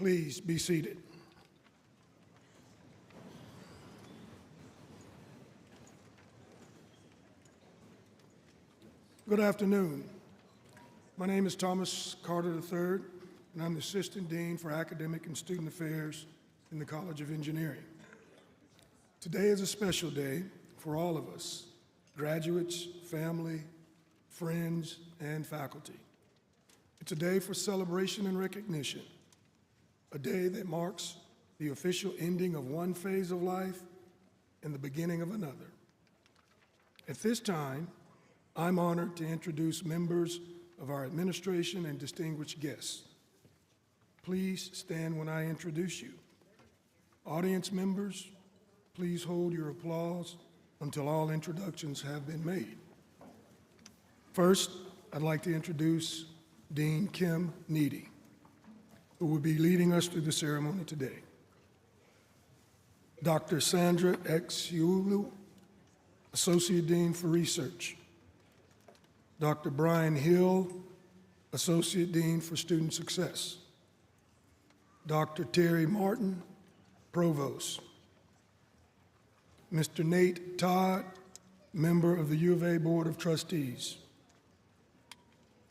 Please be seated. Good afternoon. My name is Thomas Carter III, and I'm the Assistant Dean for Academic and Student Affairs in the College of Engineering. Today is a special day for all of us, graduates, family, friends, and faculty. It's a day for celebration and recognition, a day that marks the official ending of one phase of life and the beginning of another. At this time, I'm honored to introduce members of our administration and distinguished guests. Please stand when I introduce you. Audience members, please hold your applause until all introductions have been made. First, I'd like to introduce Dean Kim Needy, who will be leading us through the ceremony today. Dr. Sandra X. Yulu, Associate Dean for Research. Dr. Brian Hill, Associate Dean for Student Success. Dr. Terry Martin, Provost. Mr. Nate Todd, member of the U of A Board of Trustees.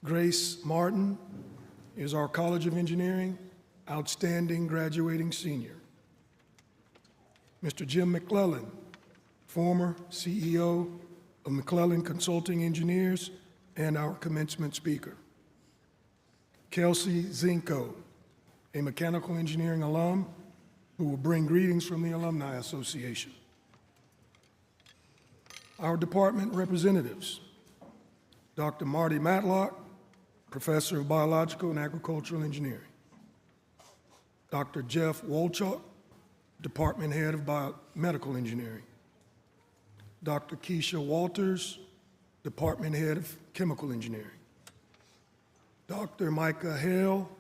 Grace Martin is our College of Engineering outstanding graduating senior. Mr. Jim McClellan, former CEO of McClellan Consulting Engineers and our commencement speaker. Kelsey Zinko, a mechanical engineering alum who will bring greetings from the Alumni Association. Our department representatives, Dr. Marty Matlock, Professor of Biological and Agricultural Engineering. Dr. Jeff Wolchuk, Department Head of Biomedical Engineering. Dr. Keisha Walters, Department Head of Chemical Engineering. Dr. Micah Hale,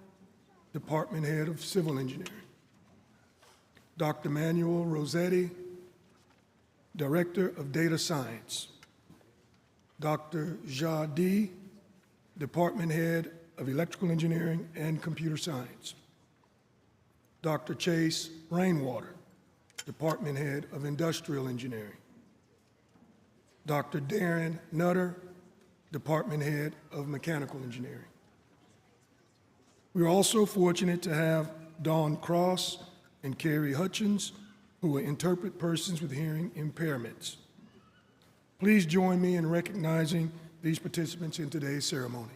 Department Head of Civil Engineering. Dr. Manuel Rossetti, Director of Data Science. Dr. Jadi, Department Head of Electrical Engineering and Computer Science. Dr. Chase Rainwater, Department Head of Industrial Engineering. Dr. Darren Nutter, Department Head of Mechanical Engineering. We are also fortunate to have Dawn Cross and Carrie Hutchins, who will interpret persons with hearing impairments. Please join me in recognizing these participants in today's ceremony.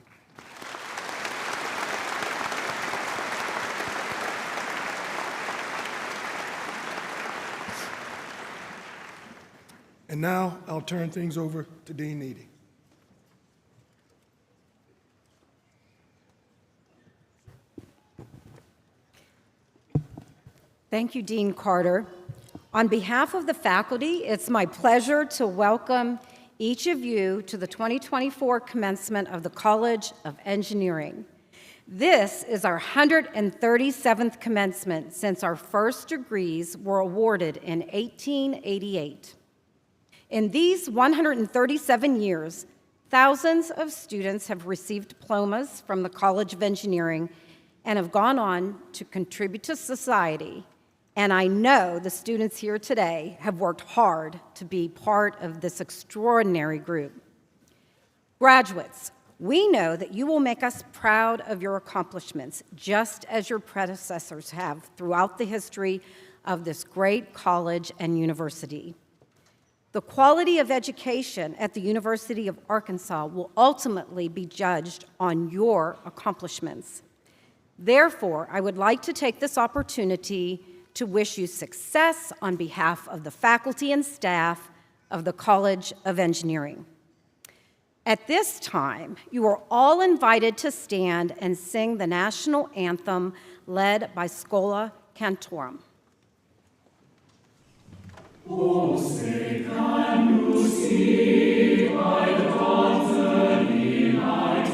And now I'll turn things over to Dean Needy. Thank you, Dean Carter. On behalf of the faculty, it's my pleasure to welcome each of you to the 2024 commencement of the College of Engineering. This is our 137th commencement since our first degrees were awarded in 1888. In these 137 years, thousands of students have received diplomas from the College of Engineering and have gone on to contribute to society. And I know the students here today have worked hard to be part of this extraordinary group. Graduates, we know that you will make us proud of your accomplishments, just as your predecessors have throughout the history of this great college and university. The quality of education at the University of Arkansas will ultimately be judged on your accomplishments. Therefore, I would like to take this opportunity to wish you success on behalf of the faculty and staff of the College of Engineering. At this time, you are all invited to stand and sing the national anthem led by Schola Cantorum. Oh, say, can you see by the dawn's early light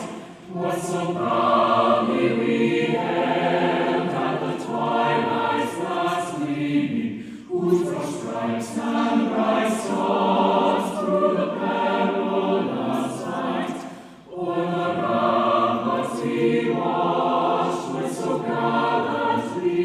what so proudly we hailed at the twilight's last gleaming, whose broad stripes and bright stars through the perilous fight o'er the ramparts we watched with so gallantly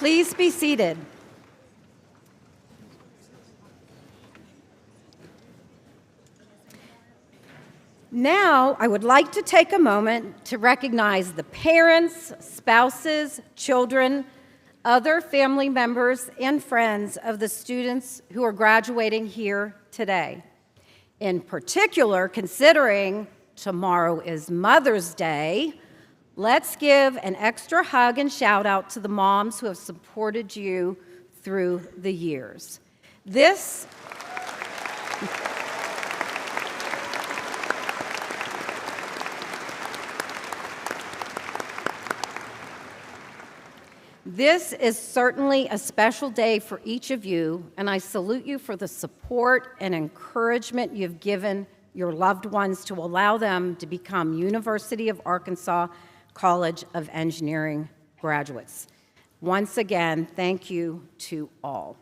Please be seated. Now, I would like to take a moment to recognize the parents, spouses, children, other family members, and friends of the students who are graduating here today. In particular, considering tomorrow is Mother's Day, let's give an extra hug and shout out to the moms who have supported you through the years. This is certainly a special day for each of you, and I salute you for the support and encouragement you've given your loved ones to allow them to become University of Arkansas College of Engineering graduates. Once again, thank you to all.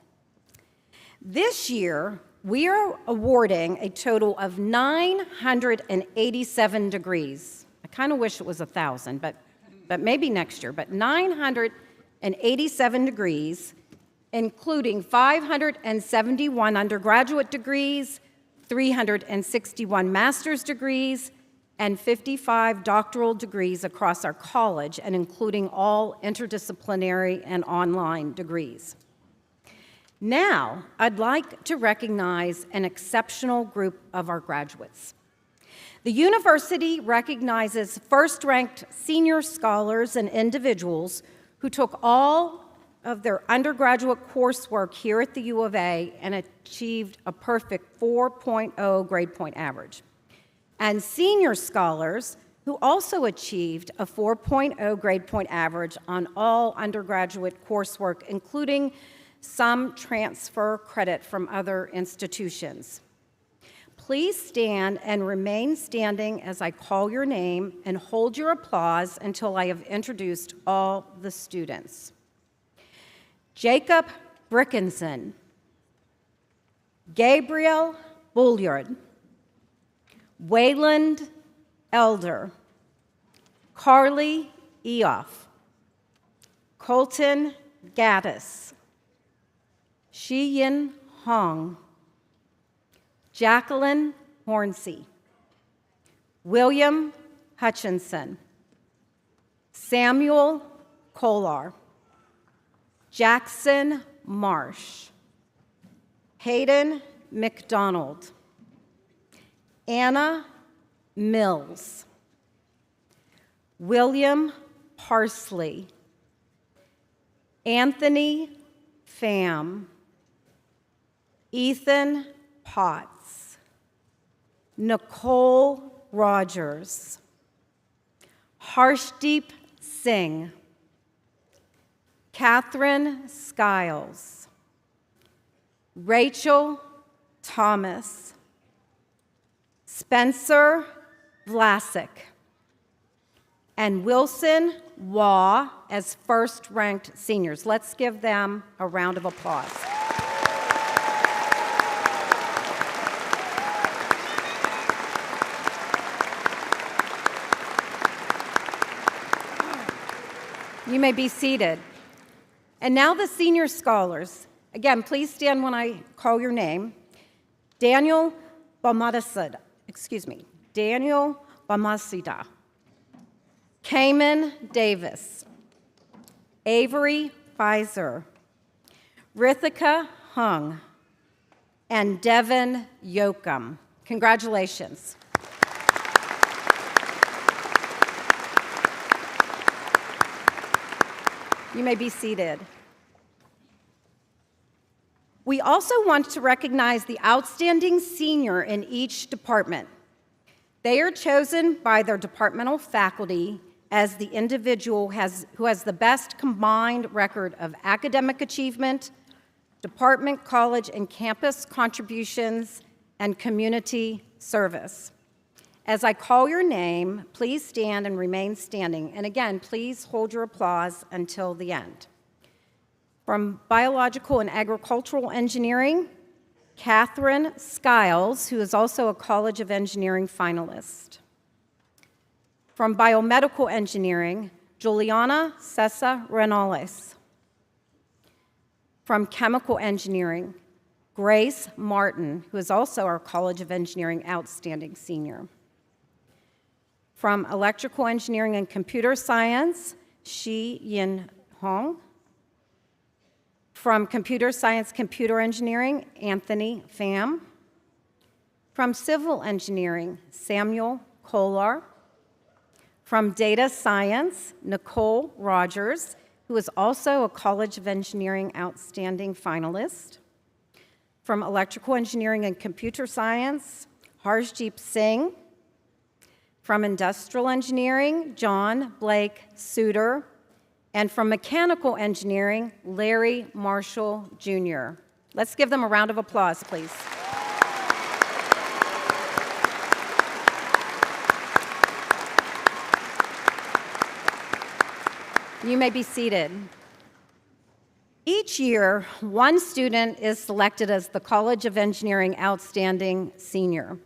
This year, we are awarding a total of 987 degrees. I kind of wish it was 1,000, but maybe next year, but 987 degrees, including 571 undergraduate degrees, 361 master's degrees, and 55 doctoral degrees across our college, and including all interdisciplinary and online degrees. Now, I'd like to recognize an exceptional group of our graduates. The university recognizes first-ranked senior scholars and individuals who took all of their undergraduate coursework here at the U of A and achieved a perfect 4.0 grade point average, and senior scholars who also achieved a 4.0 grade point average on all undergraduate coursework, including some transfer credit from other institutions. Please stand and remain standing as I call your name and hold your applause until I have introduced all the students. Jacob Brickinson, Gabriel Bulliard, Wayland Elder, Carly Eoff, Colton Gaddis, Shi-Yin Hong, Jacqueline Hornsey, William Hutchinson, Samuel Kolar, Jackson Marsh, Hayden McDonald, Anna Mills, William Parsley, Anthony Pham, Ethan Potts, Nicole Rogers, Harshdeep Singh, Catherine Skiles, Rachel Thomas, Spencer Vlasic, and Wilson Waugh as first-ranked seniors. Let's give them a round of applause. You may be seated. And now the senior scholars. Again, please stand when I call your name. Daniel Balmaceda, Cayman Davis, Avery Pfizer, Rithika Hung, and Devin Yoakum. Congratulations. You may be seated. We also want to recognize the outstanding senior in each department. They are chosen by their departmental faculty as the individual who has the best combined record of academic achievement, department, college, and campus contributions, and community service. As I call your name, please stand and remain standing. And again, please hold your applause until the end. From Biological and Agricultural Engineering, Catherine Skiles, who is also a College of Engineering finalist. From Biomedical Engineering, Juliana Cessa Renales. From chemical engineering, Grace Martin, who is also our College of Engineering Outstanding Senior. From electrical engineering and computer science, Shi Yin Hong. From computer science, computer engineering, Anthony Pham. From civil engineering, Samuel Kolar. From data science, Nicole Rogers, who is also a College of Engineering Outstanding finalist. From electrical engineering and computer science, Harshdeep Singh. From industrial engineering, John Blake Suter. And from mechanical engineering, Larry Marshall Jr. Let's give them a round of applause, please. You may be seated. Each year, one student is selected as the College of Engineering Outstanding Senior.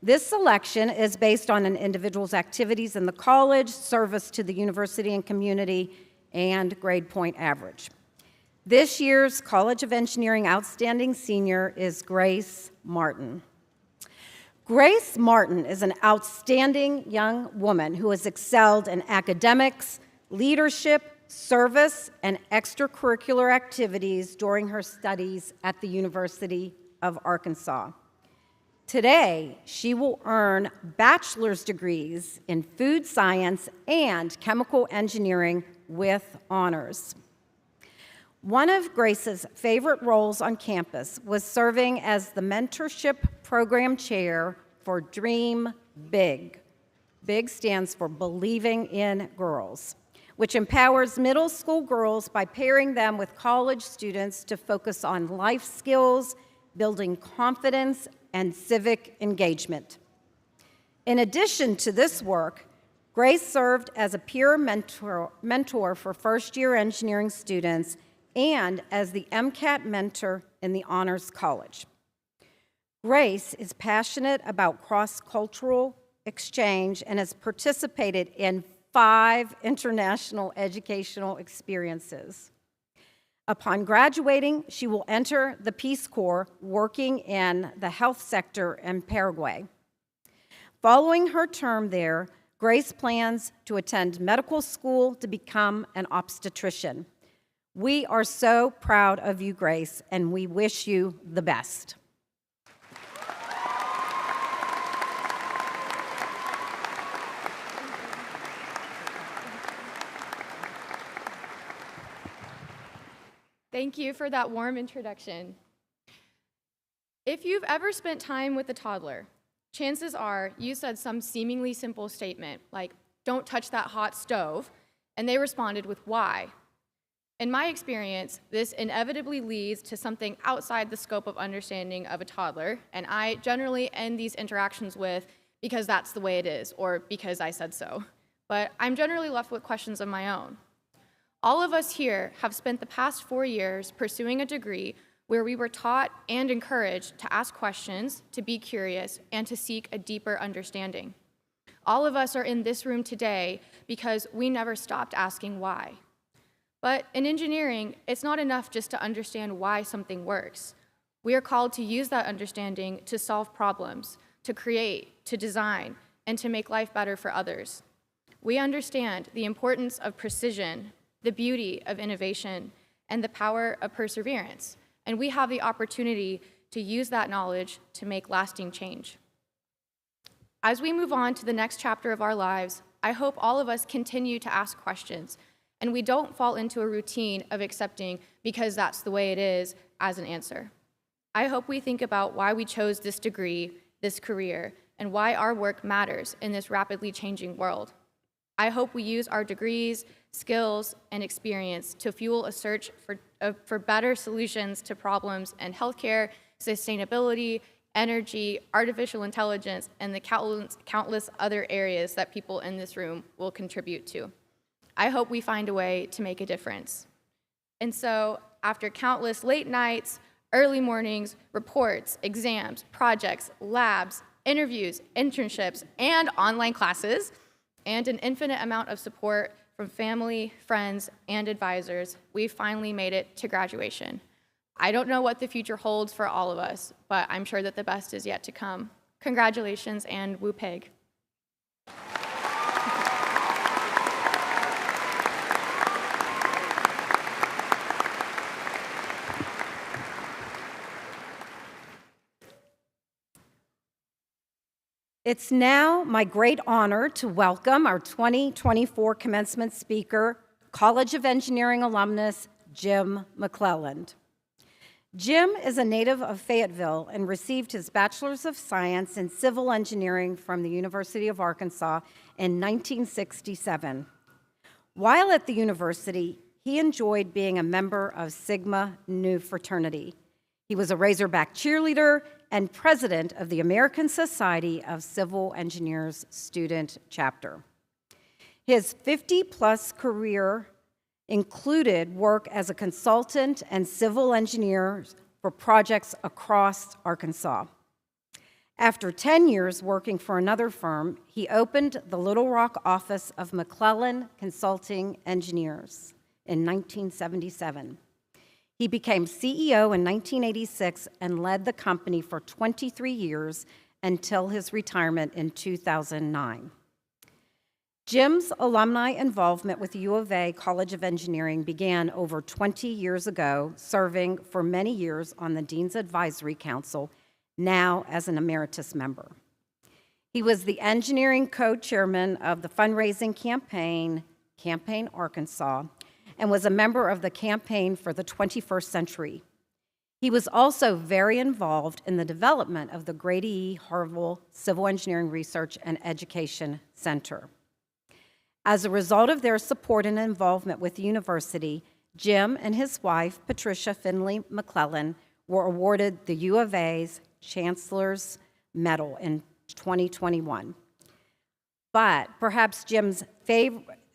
This selection is based on an individual's activities in the college, service to the university and community, and grade point average. This year's College of Engineering Outstanding Senior is Grace Martin. Grace Martin is an outstanding young woman who has excelled in academics, leadership, service, and extracurricular activities during her studies at the University of Arkansas. Today, she will earn bachelor's degrees in food science and chemical engineering with honors. One of Grace's favorite roles on campus was serving as the mentorship program chair for Dream Big. BIG stands for Believing in Girls, which empowers middle school girls by pairing them with college students to focus on life skills, building confidence, and civic engagement. In addition to this work, Grace served as a peer mentor for first-year engineering students and as the MCAT mentor in the Honors College. Grace is passionate about cross-cultural exchange and has participated in 5 international educational experiences. Upon graduating, she will enter the Peace Corps, working in the health sector in Paraguay. Following her term there, Grace plans to attend medical school to become an obstetrician. We are so proud of you, Grace, and we wish you the best. Thank you for that warm introduction. If you've ever spent time with a toddler, chances are you said some seemingly simple statement like, "Don't touch that hot stove," and they responded with "why?" In my experience, this inevitably leads to something outside the scope of understanding of a toddler, and I generally end these interactions with "because that's the way it is," or "because I said so." But I'm generally left with questions of my own. All of us here have spent the past 4 years pursuing a degree where we were taught and encouraged to ask questions, to be curious, and to seek a deeper understanding. All of us are in this room today because we never stopped asking why. But in engineering, it's not enough just to understand why something works. We are called to use that understanding to solve problems, to create, to design, and to make life better for others. We understand the importance of precision, the beauty of innovation, and the power of perseverance, and we have the opportunity to use that knowledge to make lasting change. As we move on to the next chapter of our lives, I hope all of us continue to ask questions, and we don't fall into a routine of accepting "because that's the way it is" as an answer. I hope we think about why we chose this degree, this career, and why our work matters in this rapidly changing world. I hope we use our degrees, skills, and experience to fuel a search for better solutions to problems in healthcare, sustainability, energy, artificial intelligence, and the countless other areas that people in this room will contribute to. I hope we find a way to make a difference. And so, after countless late nights, early mornings, reports, exams, projects, labs, interviews, internships, and online classes, and an infinite amount of support from family, friends, and advisors, we finally made it to graduation. I don't know what the future holds for all of us, but I'm sure that the best is yet to come. Congratulations and woo pig. It's now my great honor to welcome our 2024 commencement speaker, College of Engineering alumnus, Jim McClelland. Jim is a native of Fayetteville and received his Bachelor's of Science in Civil Engineering from the University of Arkansas in 1967. While at the university, he enjoyed being a member of Sigma Nu fraternity. He was a Razorback cheerleader and president of the American Society of Civil Engineers student chapter. His 50-plus career included work as a consultant and civil engineer for projects across Arkansas. After 10 years working for another firm, he opened the Little Rock office of McClellan Consulting Engineers in 1977. He became CEO in 1986 and led the company for 23 years until his retirement in 2009. Jim's alumni involvement with U of A College of Engineering began over 20 years ago, serving for many years on the Dean's Advisory Council, now as an emeritus member. He was the engineering co-chairman of the fundraising campaign, Campaign Arkansas, and was a member of the Campaign for the 21st Century. He was also very involved in the development of the Grady E. Harville Civil Engineering Research and Education Center. As a result of their support and involvement with the university, Jim and his wife, Patricia Finley McClellan, were awarded the U of A's Chancellor's Medal in 2021. But perhaps Jim's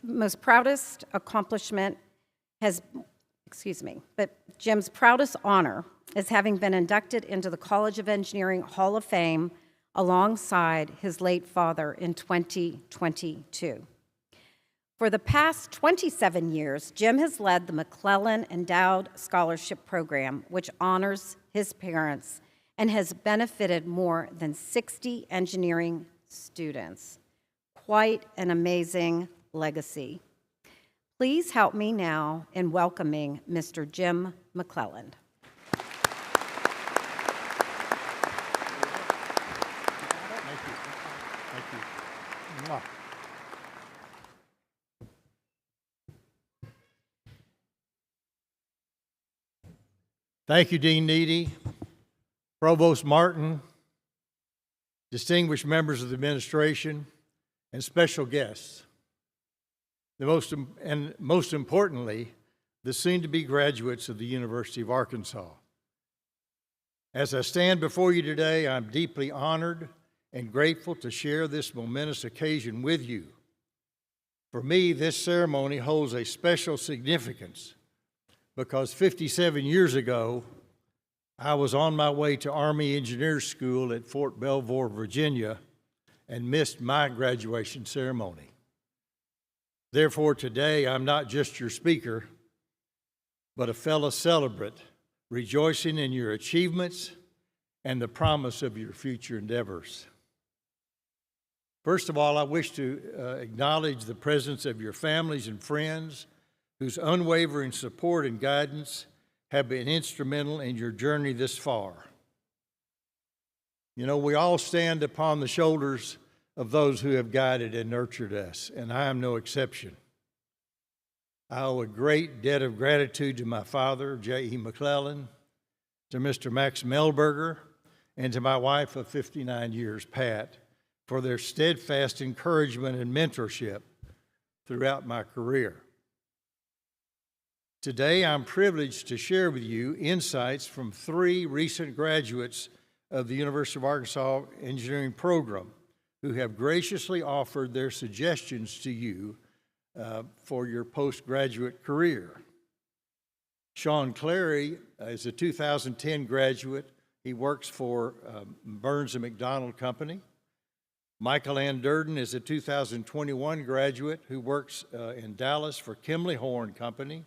most proudest accomplishment Jim's proudest honor is having been inducted into the College of Engineering Hall of Fame alongside his late father in 2022. For the past 27 years, Jim has led the McClellan Endowed Scholarship Program, which honors his parents and has benefited more than 60 engineering students. Quite an amazing legacy. Please help me now in welcoming Mr. Jim McClelland. Thank you. Mwah. Thank you, Dean Needy, Provost Martin, distinguished members of the administration, and special guests. Most importantly, the soon-to-be graduates of the University of Arkansas. As I stand before you today, I'm deeply honored and grateful to share this momentous occasion with you. For me, this ceremony holds a special significance because 57 years ago, I was on my way to Army Engineers School at Fort Belvoir, Virginia, and missed my graduation ceremony. Therefore, today, I'm not just your speaker, but a fellow celebrant, rejoicing in your achievements and the promise of your future endeavors. First of all, I wish to acknowledge the presence of your families and friends whose unwavering support and guidance have been instrumental in your journey this far. You know, we all stand upon the shoulders of those who have guided and nurtured us, and I am no exception. I owe a great debt of gratitude to my father, J.E. McClellan, to Mr. Max Melberger, and to my wife of 59 years, Pat, for their steadfast encouragement and mentorship throughout my career. Today, I'm privileged to share with you insights from 3 recent graduates of the University of Arkansas Engineering Program who have graciously offered their suggestions to you for your postgraduate career. Sean Clary is a 2010 graduate. He works for Burns & McDonnell Company. Michael Ann Durden is a 2021 graduate who works in Dallas for Kimley Horn Company.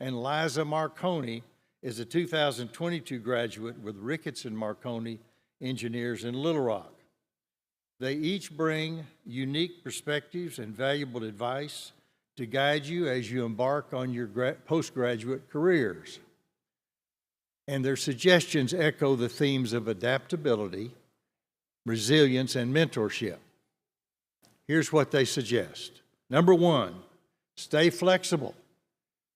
And Liza Marconi is a 2022 graduate with Ricketts and Marconi Engineers in Little Rock. They each bring unique perspectives and valuable advice to guide you as you embark on your postgraduate careers. And their suggestions echo the themes of adaptability, resilience, and mentorship. Here's what they suggest. Number one, stay flexible.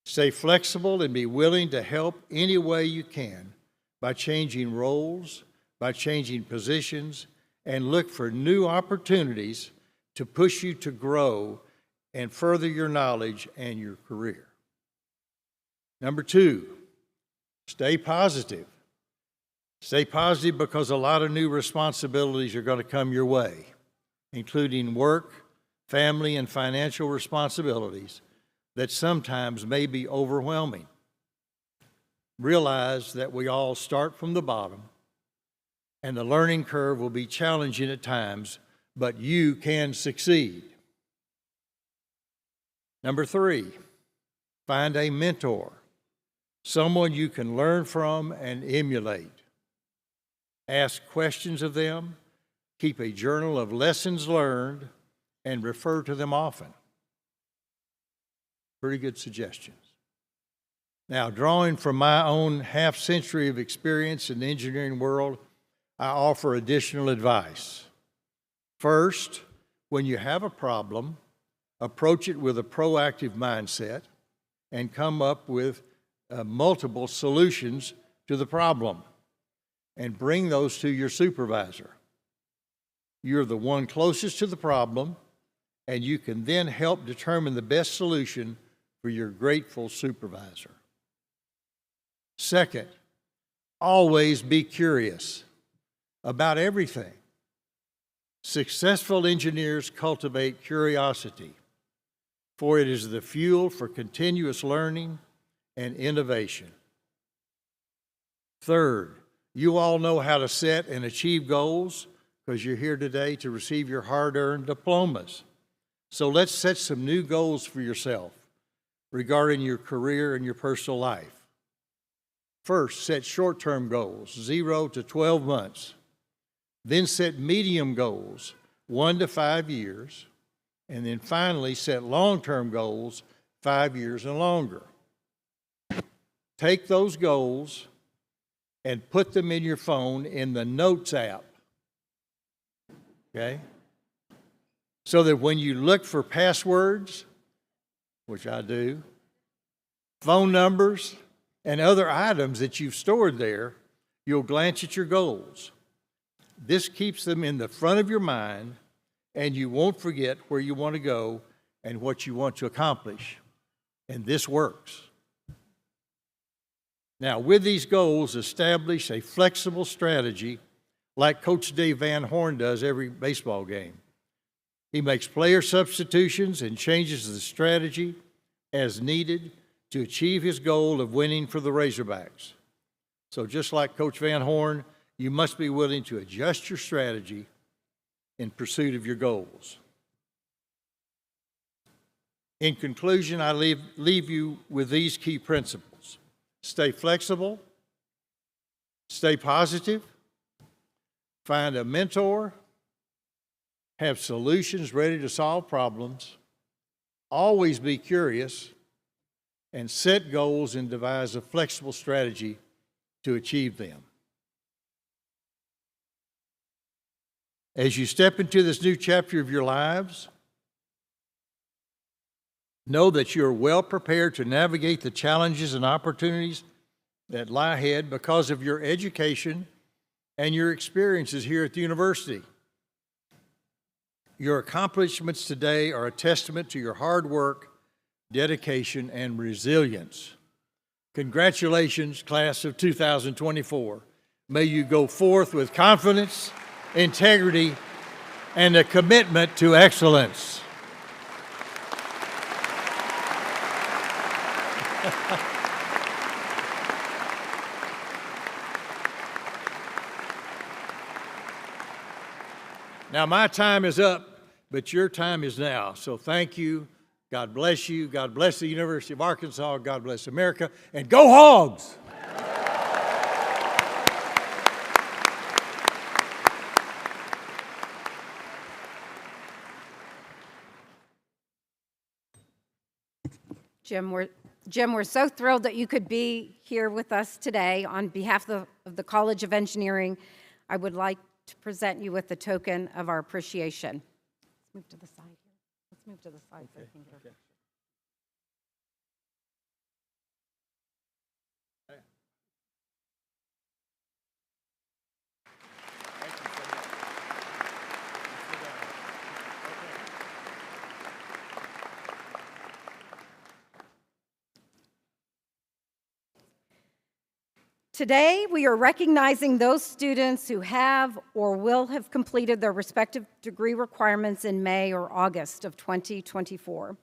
Stay flexible and be willing to help any way you can by changing roles, by changing positions, and look for new opportunities to push you to grow and further your knowledge and your career. Number two, stay positive. Stay positive because a lot of new responsibilities are going to come your way, including work, family, and financial responsibilities that sometimes may be overwhelming. Realize that we all start from the bottom, and the learning curve will be challenging at times, but you can succeed. Number three, find a mentor, someone you can learn from and emulate. Ask questions of them, keep a journal of lessons learned, and refer to them often. Pretty good suggestions. Now, drawing from my own half-century of experience in the engineering world, I offer additional advice. First, when you have a problem, approach it with a proactive mindset and come up with multiple solutions to the problem and bring those to your supervisor. You're the one closest to the problem, and you can then help determine the best solution for your grateful supervisor. Second, always be curious about everything. Successful engineers cultivate curiosity, for it is the fuel for continuous learning and innovation. Third, you all know how to set and achieve goals because you're here today to receive your hard-earned diplomas. So let's set some new goals for yourself regarding your career and your personal life. First, set short-term goals, 0 to 12 months. Then set medium goals, 1 to 5 years. And then finally, set long-term goals, 5 years and longer. Take those goals and put them in your phone in the Notes app, okay? So that when you look for passwords, which I do, phone numbers, and other items that you've stored there, you'll glance at your goals. This keeps them in the front of your mind, and you won't forget where you want to go and what you want to accomplish. And this works. Now, with these goals, establish a flexible strategy like Coach Dave Van Horn does every baseball game. He makes player substitutions and changes the strategy as needed to achieve his goal of winning for the Razorbacks. So just like Coach Van Horn, you must be willing to adjust your strategy in pursuit of your goals. In conclusion, I leave you with these key principles. Stay flexible, stay positive, find a mentor, have solutions ready to solve problems, always be curious, and set goals and devise a flexible strategy to achieve them. As you step into this new chapter of your lives, know that you're well prepared to navigate the challenges and opportunities that lie ahead because of your education and your experiences here at the university. Your accomplishments today are a testament to your hard work, dedication, and resilience. Congratulations, class of 2024. May you go forth with confidence, integrity, and a commitment to excellence. Now, my time is up, but your time is now. So thank you. God bless you. God bless the University of Arkansas. God bless America. And go Hogs! Jim, we're so thrilled that you could be here with us today. On behalf of the College of Engineering, I would like to present you with a token of our appreciation. Let's move to the side here. Let's move to the side so I can get her. Today, we are recognizing those students who have or will have completed their respective degree requirements in May or August of 2024.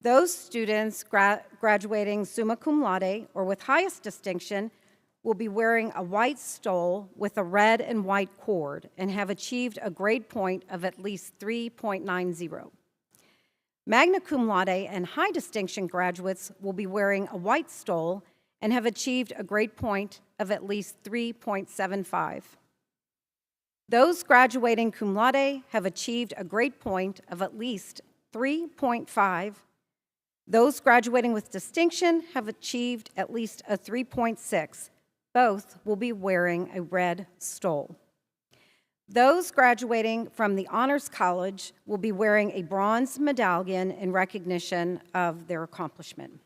Those students graduating summa cum laude or with highest distinction will be wearing a white stole with a red and white cord and have achieved a grade point of at least 3.90. Magna cum laude and high distinction graduates will be wearing a white stole and have achieved a grade point of at least 3.75. Those graduating cum laude have achieved a grade point of at least 3.5. Those graduating with distinction have achieved at least a 3.6. Both will be wearing a red stole. Those graduating from the Honors College will be wearing a bronze medallion in recognition of their accomplishment.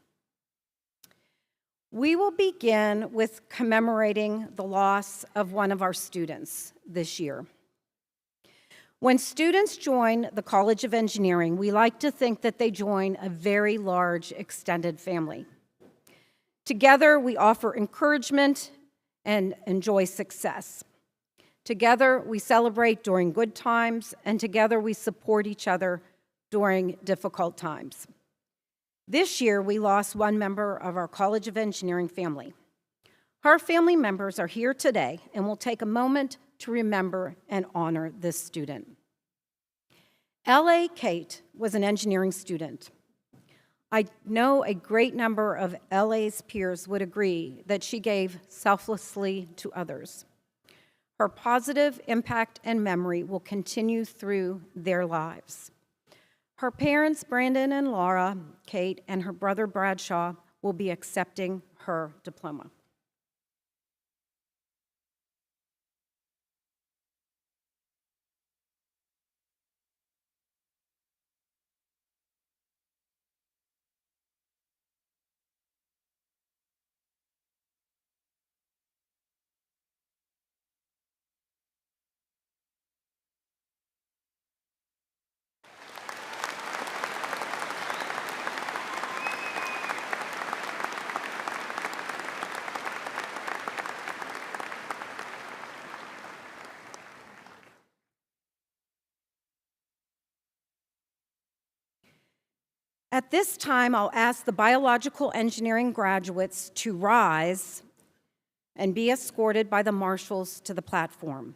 We will begin with commemorating the loss of one of our students this year. When students join the College of Engineering, we like to think that they join a very large extended family. Together, we offer encouragement and enjoy success. Together, we celebrate during good times, and together we support each other during difficult times. This year, we lost one member of our College of Engineering family. Her family members are here today, and we'll take a moment to remember and honor this student. L.A. Kate was an engineering student. I know a great number of L.A.'s peers would agree that she gave selflessly to others. Her positive impact and memory will continue through their lives. Her parents, Brandon and Laura, Kate, and her brother Bradshaw will be accepting her diploma. At this time, I'll ask the biological engineering graduates to rise and be escorted by the marshals to the platform.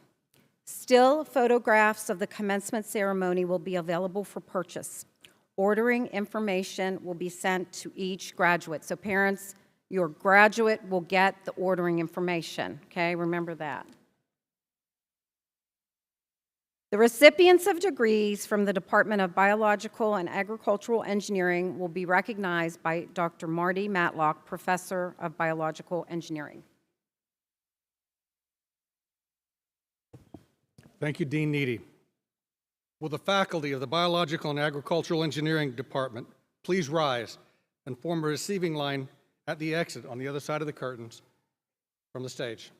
Still photographs of the commencement ceremony will be available for purchase. Ordering information will be sent to each graduate. So parents, your graduate will get the ordering information, okay? Remember that. The recipients of degrees from the Department of Biological and Agricultural Engineering will be recognized by Dr. Marty Matlock, Professor of Biological Engineering. Thank you, Dean Needy. Will the faculty of the Biological and Agricultural Engineering Department please rise and form a receiving line at the exit on the other side of the curtains from the stage.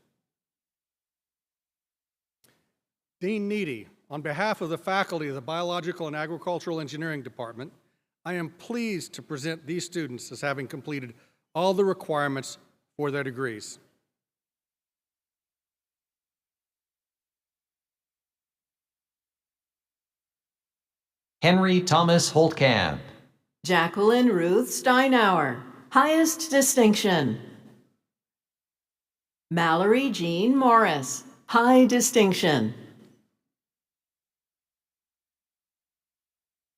Dean Needy, on behalf of the faculty of the Biological and Agricultural Engineering Department, I am pleased to present these students as having completed all the requirements for their degrees. Henry Thomas Holtkamp. Jacqueline Ruth Steinauer, highest distinction. Mallory Jean Morris, high distinction.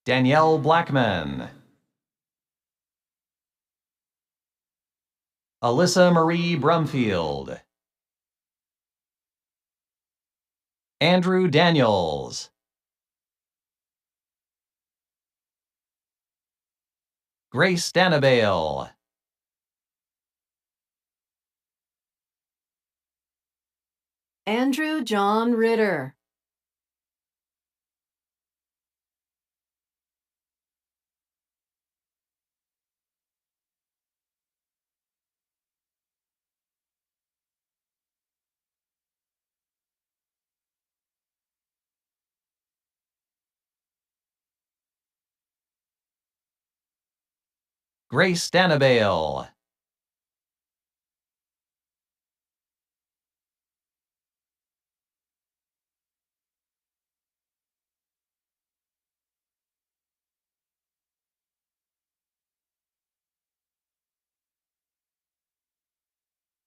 Danielle Blackman. Alyssa Marie Brumfield. Andrew Daniels. Grace Danabale. Andrew John Ritter. Grace Danabale.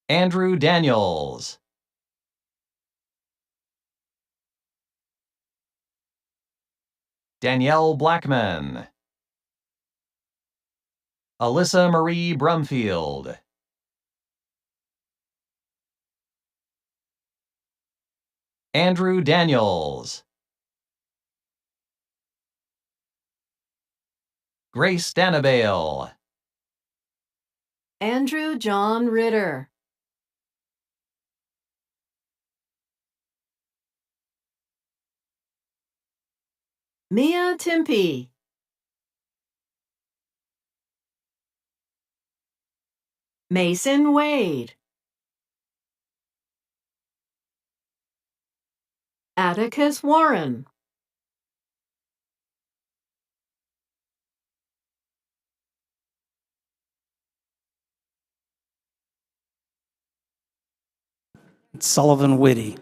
Andrew Daniels. Danielle Blackman. Alyssa Marie Brumfield. Andrew Daniels. Grace Danabale. Andrew John Ritter. Mia Timpey. Mason Wade. Atticus Warren. Sullivan Whitty.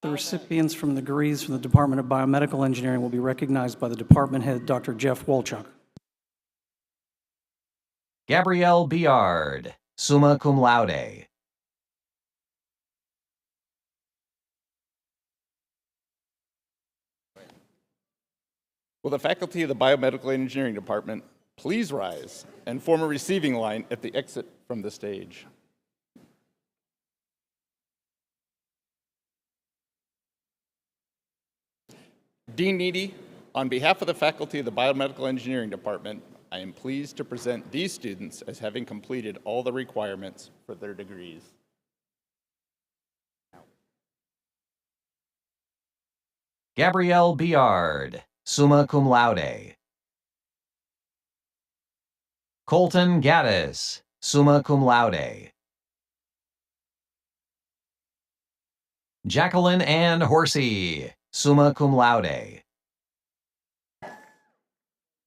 The recipients from the degrees from the Department of Biomedical Engineering will be recognized by the department head, Dr. Jeff Wolchuk. Gabrielle Biard, summa cum laude. Will the faculty of the Biomedical Engineering Department please rise and form a receiving line at the exit from the stage? Dean Needy, on behalf of the faculty of the Biomedical Engineering Department, I am pleased to present these students as having completed all the requirements for their degrees. Gabrielle Biard, summa cum laude. Colton Gaddis, summa cum laude. Jacqueline Ann Horsey, summa cum laude.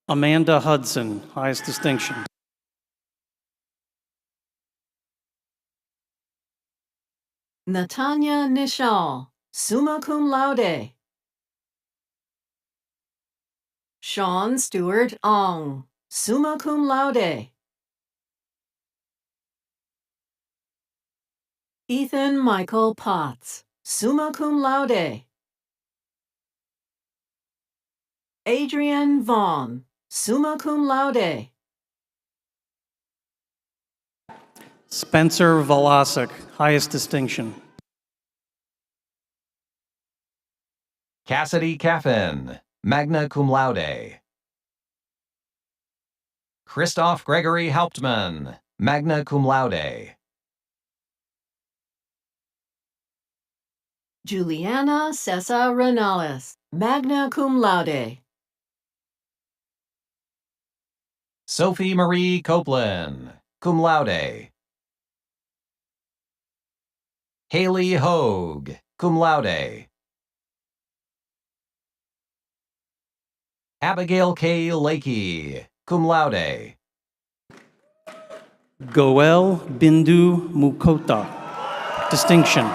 Amanda Hudson, highest distinction. Natanya Nishal, summa cum laude. Sean Stewart Ong, summa cum laude. Ethan Michael Potts, summa cum laude. Adrian Vaughn, summa cum laude. Spencer Velasek, highest distinction. Cassidy Caffin, magna cum laude. Christoph Gregory Hauptmann, magna cum laude. Juliana Cessa Renales, magna cum laude. Sophie Marie Copeland, cum laude. Haley Hogue, cum laude. Abigail K. Lakey, cum laude. Goel Bindu Mukota, distinction.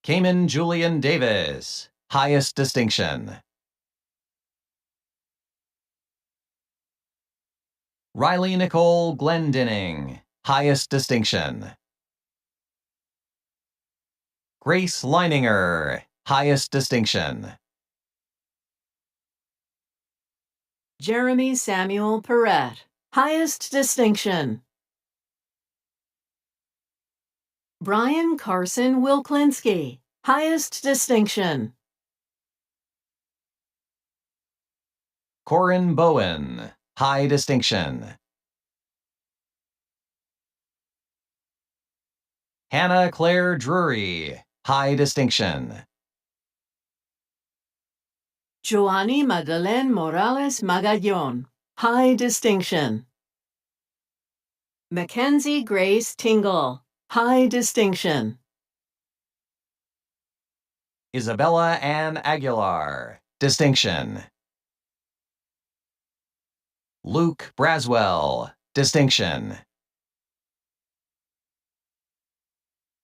Cayman Julian Davis, highest distinction. Riley Nicole Glendinning, highest distinction. Grace Leininger, highest distinction. Jeremy Samuel Perrette, highest distinction. Brian Carson Wilklinski, highest distinction. Corin Bowen, high distinction. Hannah Claire Drury, high distinction. Joanny Madeleine Morales Magallon, high distinction. Mackenzie Grace Tingle, high distinction. Isabella Ann Aguilar, distinction. Luke Braswell, distinction.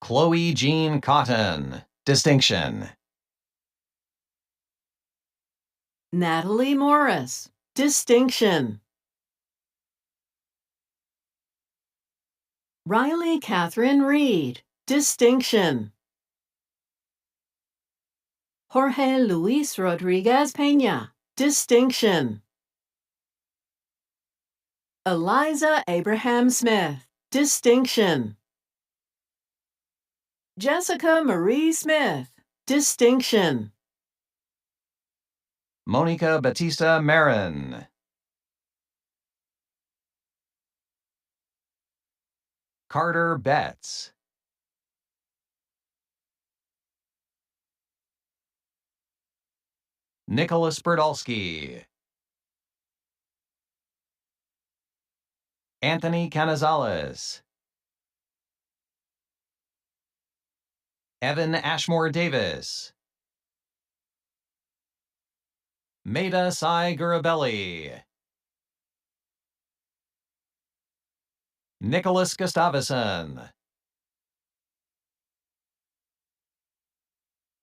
Chloe Jean Cotton, distinction. Natalie Morris, distinction. Riley Catherine Reed, distinction. Jorge Luis Rodriguez Peña, distinction. Eliza Abraham Smith, distinction. Jessica Marie Smith, distinction. Monica Batista Marin. Carter Betts. Nicholas Berdalski. Anthony Canizales. Evan Ashmore Davis. Maida Sai Gurabelli. Nicholas Gustavusson.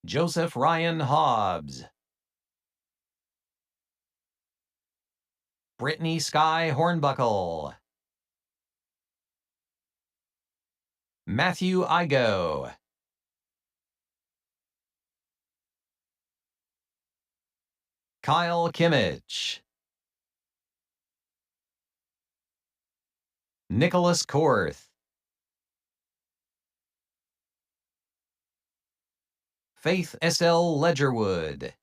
Joseph Ryan Hobbs. Brittany Sky Hornbuckle. Matthew Igo. Kyle Kimmich. Nicholas Korth. Faith S.L. Ledgerwood.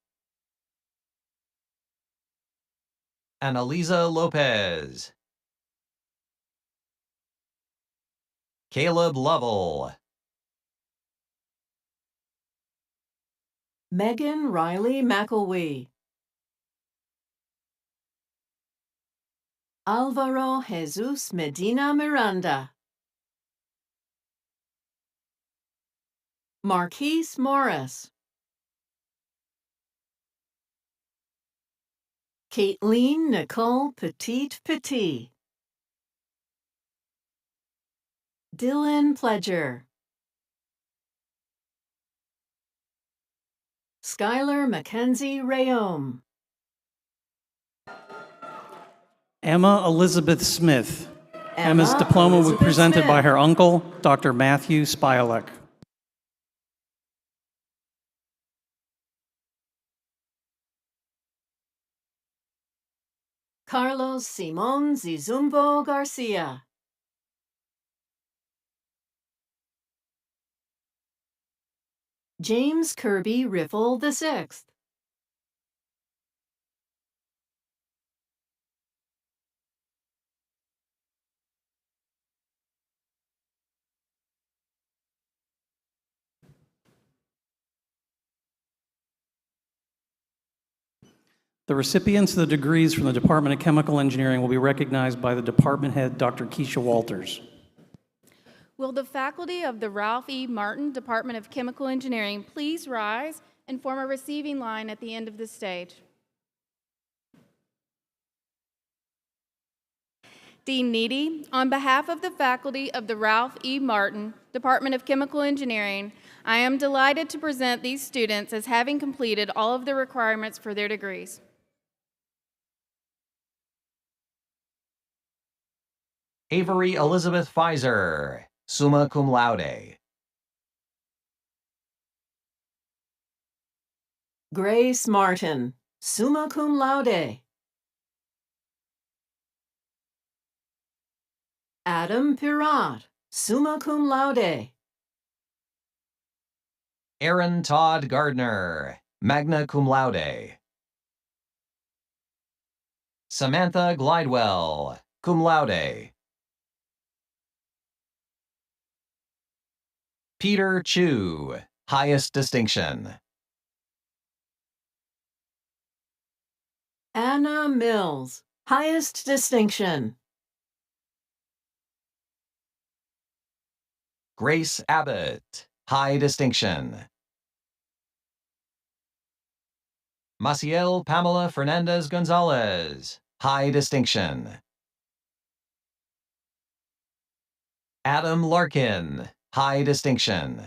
Annalisa Lopez. Caleb Lovell. Megan Riley McElwee. Alvaro Jesus Medina Miranda. Marquise Morris. Caitlin Nicole Petit. Dylan Pledger. Skylar Mackenzie Rayom. Emma Elizabeth Smith. Emma's Emma diploma will be Elizabeth presented Smith. by her uncle, Dr. Matthew Spielek. Carlos Simon Zizumbo Garcia. James Kirby Riffle VI. The recipients of the degrees from the Department of Chemical Engineering will be recognized by the department head, Dr. Keisha Walters. Will the faculty of the Ralph E. Martin Department of Chemical Engineering please rise and form a receiving line at the end of the stage? Dean Needy, on behalf of the faculty of the Ralph E. Martin Department of Chemical Engineering, I am delighted to present these students as having completed all of the requirements for their degrees. Avery Elizabeth Pfizer, summa cum laude. Grace Martin, summa cum laude. Adam Pirat, summa cum laude. Aaron Todd Gardner, magna cum laude. Samantha Glidewell, cum laude. Peter Chu, highest distinction. Anna Mills, highest distinction. Grace Abbott, high distinction. Maciel Pamela Fernandez Gonzalez, high distinction. Adam Larkin, high distinction.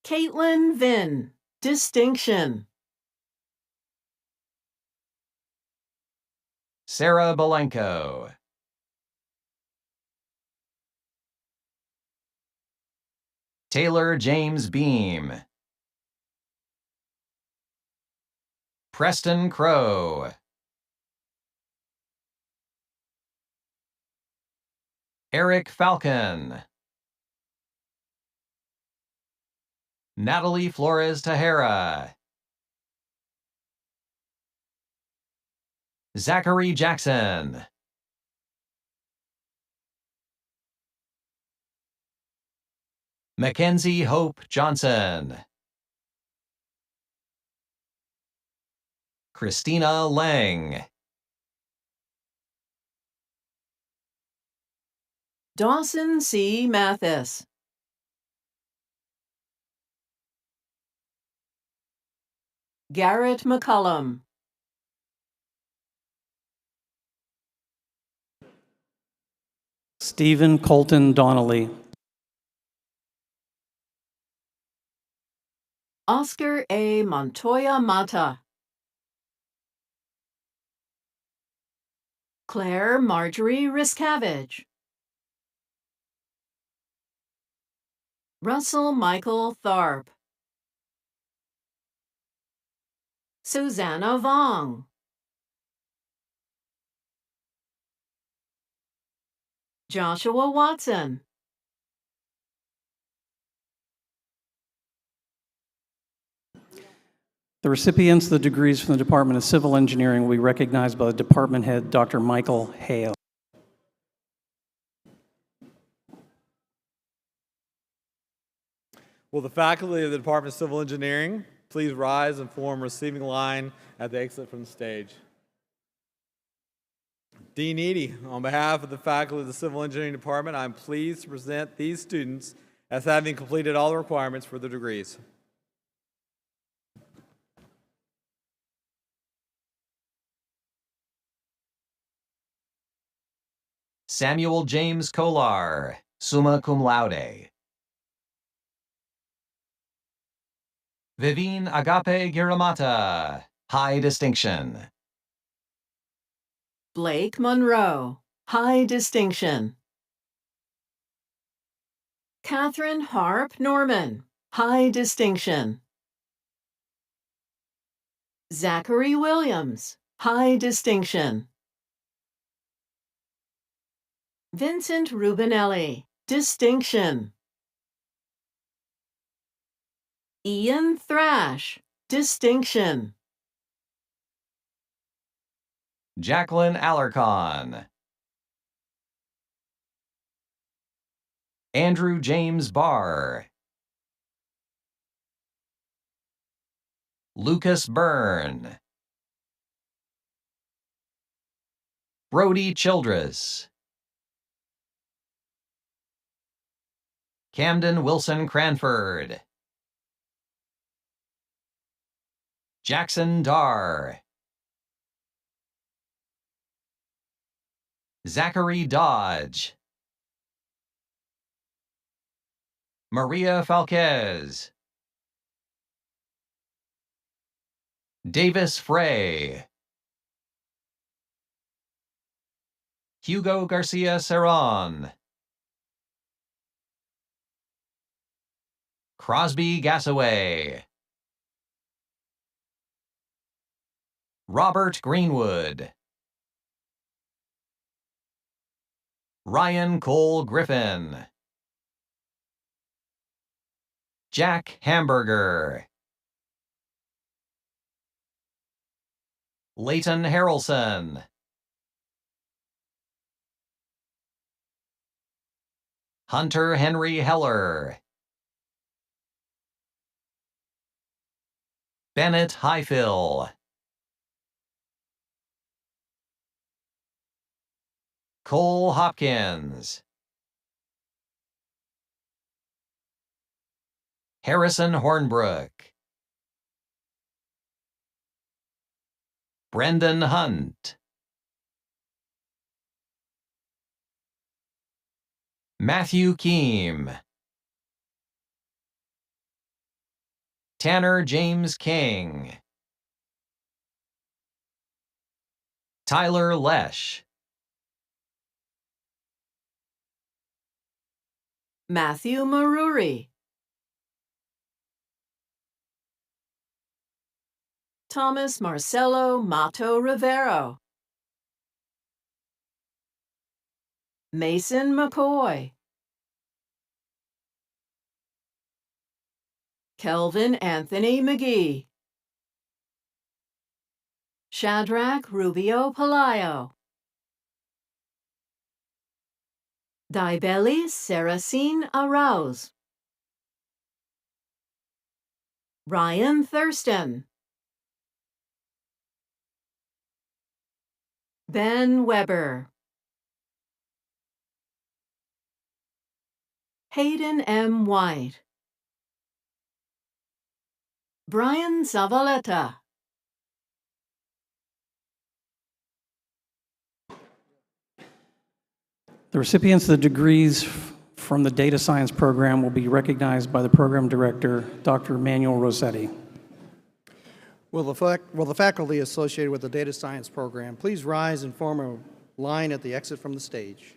Caitlin Vinn, distinction. Sarah Belenko. Taylor James Beam. Preston Crow. Eric Falcon. Natalie Flores Tahara. Zachary Jackson. Mackenzie Hope Johnson. Christina Lang. Dawson C. Mathis. Garrett McCullum. Stephen Colton Donnelly. Oscar A. Montoya Mata. Claire Marjorie Riskavage. Russell Michael Tharp. Susanna Vong. Joshua Watson. The recipients of the degrees from the Department of Civil Engineering will be recognized by the department head, Dr. Michael Hale. Will the faculty of the Department of Civil Engineering please rise and form a receiving line at the exit from the stage? Dean Eady, on behalf of the faculty of the Civil Engineering Department, I'm pleased to present these students as having completed all the requirements for their degrees. Samuel James Kolar, summa cum laude. Vivine Agape Giramata, high distinction. Blake Monroe, high distinction. Catherine Harp Norman, high distinction. Zachary Williams, high distinction. Vincent Rubinelli, distinction. Ian Thrash, distinction. Jacqueline Alarcon. Andrew James Barr. Lucas Byrne. Brody Childress. Camden Wilson Cranford. Jackson Darr. Zachary Dodge. Maria Falquez. Davis Frey. Hugo Garcia Cerron. Crosby Gassaway. Robert Greenwood. Ryan Cole Griffin, Jack Hamburger, Leighton Harrelson, Hunter Henry Heller, Bennett Highfill, Cole Hopkins, Harrison Hornbrook, Brendan Hunt, Matthew Keem, Tanner James King, Tyler Lesh, Matthew Maruri, Thomas Marcelo Mato Rivero, Mason McCoy, Kelvin Anthony McGee, Shadrach Rubio Palayo, Daibeli Saracine Arauz, Ryan Thurston, Ben Weber, Hayden M. White, Brian Zavaleta, The recipients of the degrees from the data science program will be recognized by the program director, Dr. Manuel Rossetti. Will the faculty associated with the data science program please rise and form a line at the exit from the stage?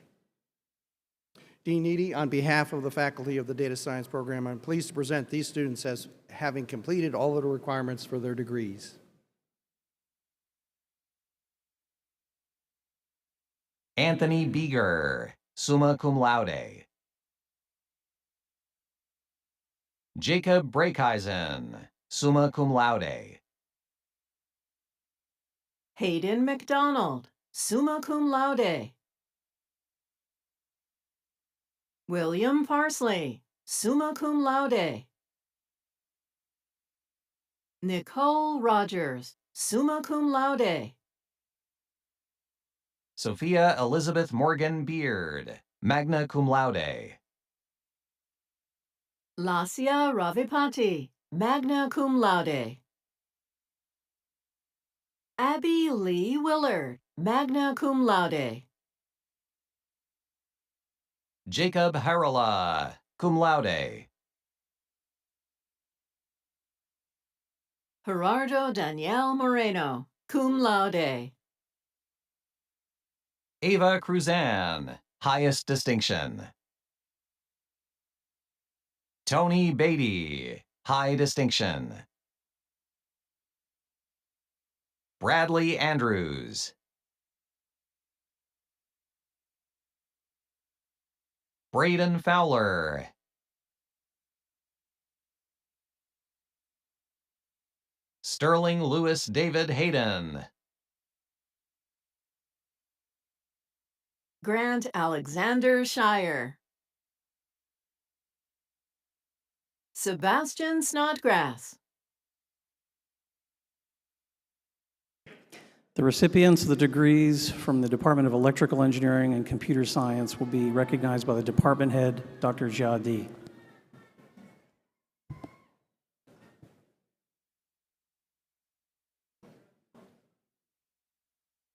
Dean Needy, on behalf of the faculty of the data science program, I'm pleased to present these students as having completed all of the requirements for their degrees. Anthony Beeger, summa cum laude, Jacob Breakheisen, summa cum laude, Hayden McDonald, summa cum laude, William Parsley, summa cum laude, Nicole Rogers, summa cum laude, Sophia Elizabeth Morgan Beard, magna cum laude, Lasya Ravipati, magna cum laude, Abby Lee Willard, magna cum laude, Jacob Harala, cum laude, Gerardo Daniel Moreno, cum laude, Ava Cruzan, highest distinction, Tony Beatty, high distinction, Bradley Andrews, Braden Fowler, Sterling Lewis David Hayden, Grant Alexander Shire, Sebastian Snodgrass, The recipients of the degrees from the Department of Electrical Engineering and Computer Science will be recognized by the department head, Dr. Jadi.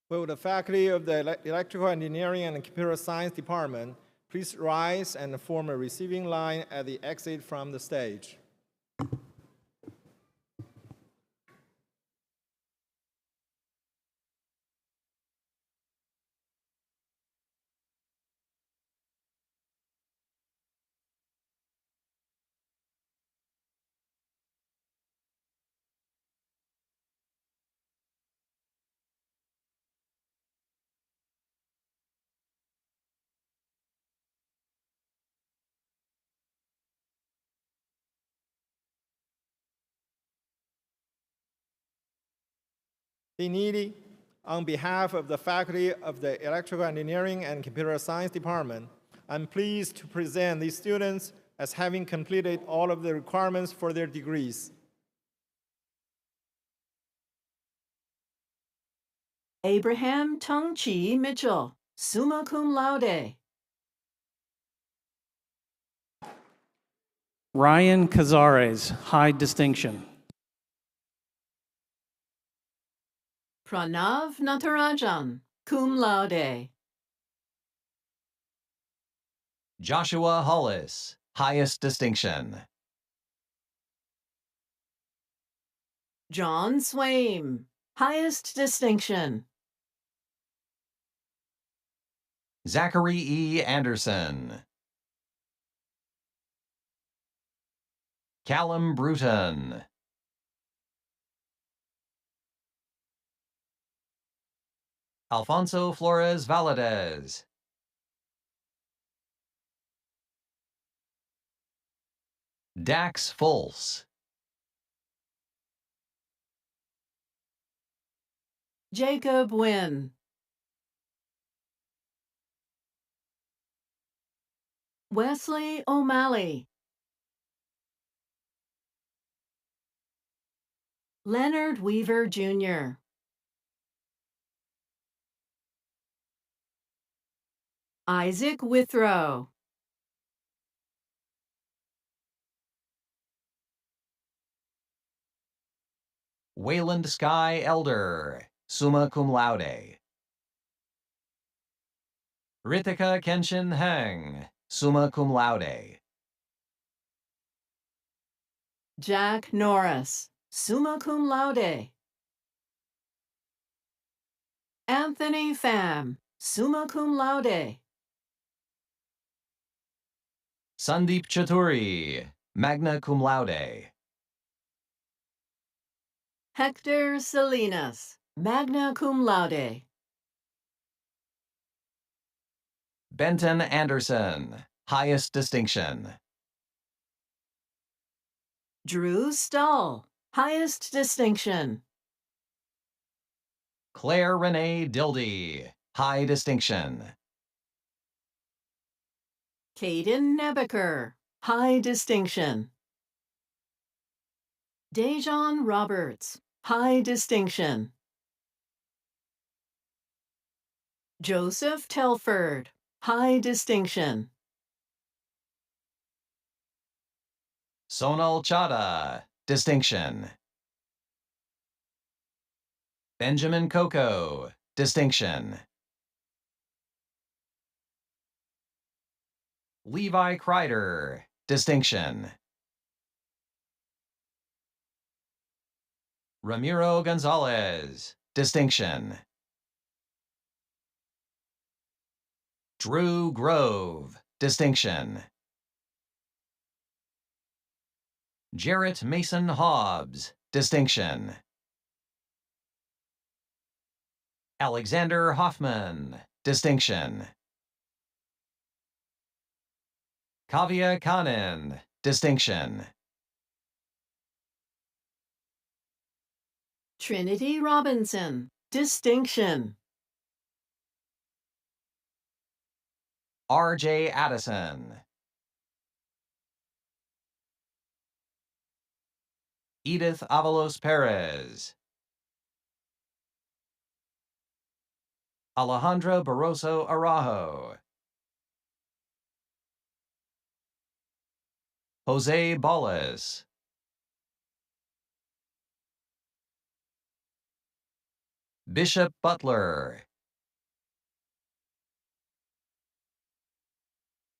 Will the faculty of the Electrical Engineering and Computer Science Department please rise and form a receiving line at the exit from the stage? Dean Needy, on behalf of the faculty of the Electrical Engineering and Computer Science Department, I'm pleased to present these students as having completed all of the requirements for their degrees. Abraham Tung-Chi Mitchell, summa cum laude. Ryan Cazares, high distinction. Pranav Natarajan, cum laude. Joshua Hollis, highest distinction. John Swaim, highest distinction. Zachary E. Anderson. Callum Bruton. Alfonso Flores Valadez. Dax Fulse. Jacob Wynn. Wesley O'Malley. Leonard Weaver, Jr. Isaac Withrow. Wayland Sky Elder, summa cum laude. Ritika Kenshin Heng, summa cum laude. Jack Norris, summa cum laude. Anthony Pham, summa cum laude. Sandeep Chaturi, magna cum laude. Hector Salinas, magna cum laude. Benton Anderson, highest distinction. Drew Stahl, highest distinction. Claire Renee Dildy, high distinction. Caden Nebeker, high distinction. Dejan Roberts, high distinction. Joseph Telford, high distinction. Sonal Chada, distinction. Benjamin Coco, distinction. Levi Kreider, distinction. Ramiro Gonzalez, distinction. Drew Grove, distinction. Jarrett Mason Hobbs, distinction. Alexander Hoffman, distinction. Kavya Kanin, distinction. Trinity Robinson, distinction. R.J. Addison. Edith Avalos Perez. Alejandra Barroso Araujo. Jose Ballas. Bishop Butler.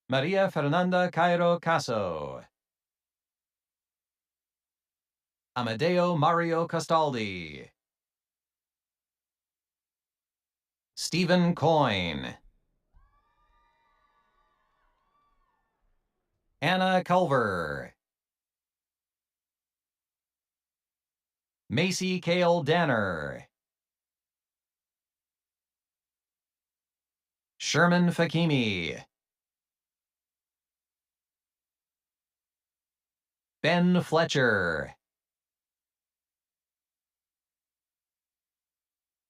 Maria Fernanda Cairo Caso. Amadeo Mario Castaldi. Stephen Coyne. Anna Culver. Macy Cale Danner. Sherman Fakimi. Ben Fletcher.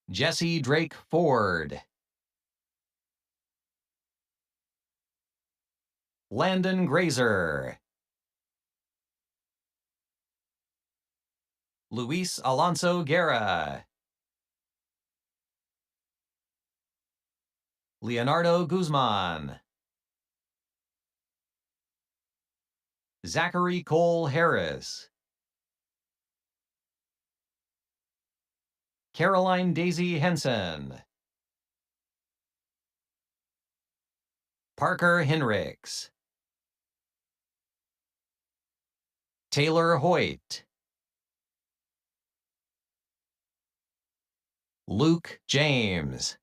Jesse Drake Ford, Landon Grazer, Luis Alonso Guerra, Leonardo Guzman, Zachary Cole Harris, Caroline Daisy Henson, Parker Henricks, Taylor Hoyt, Luke James,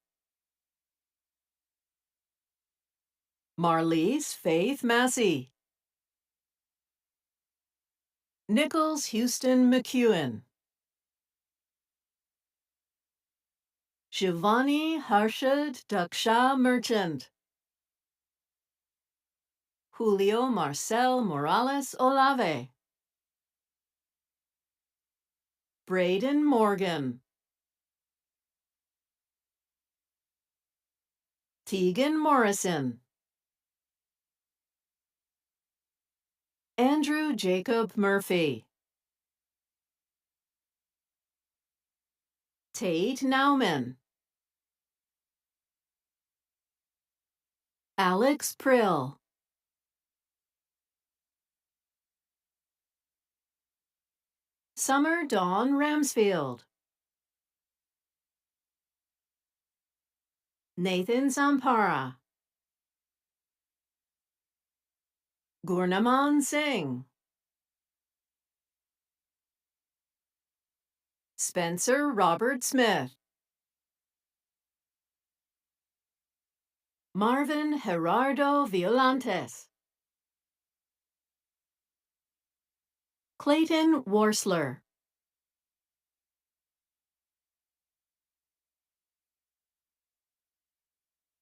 Marlise Faith Massey, Nichols Houston McEwen, Shivani Harshad Daksha Merchant, Julio Marcel Morales Olave, Braden Morgan, Tegan Morrison, Andrew Jacob Murphy, Tate Nauman, Alex Prill, Summer Dawn Ramsfield, Nathan Zampara, Gurnaman Singh, Spencer Robert Smith, Marvin Gerardo Violantes, Clayton Worsler,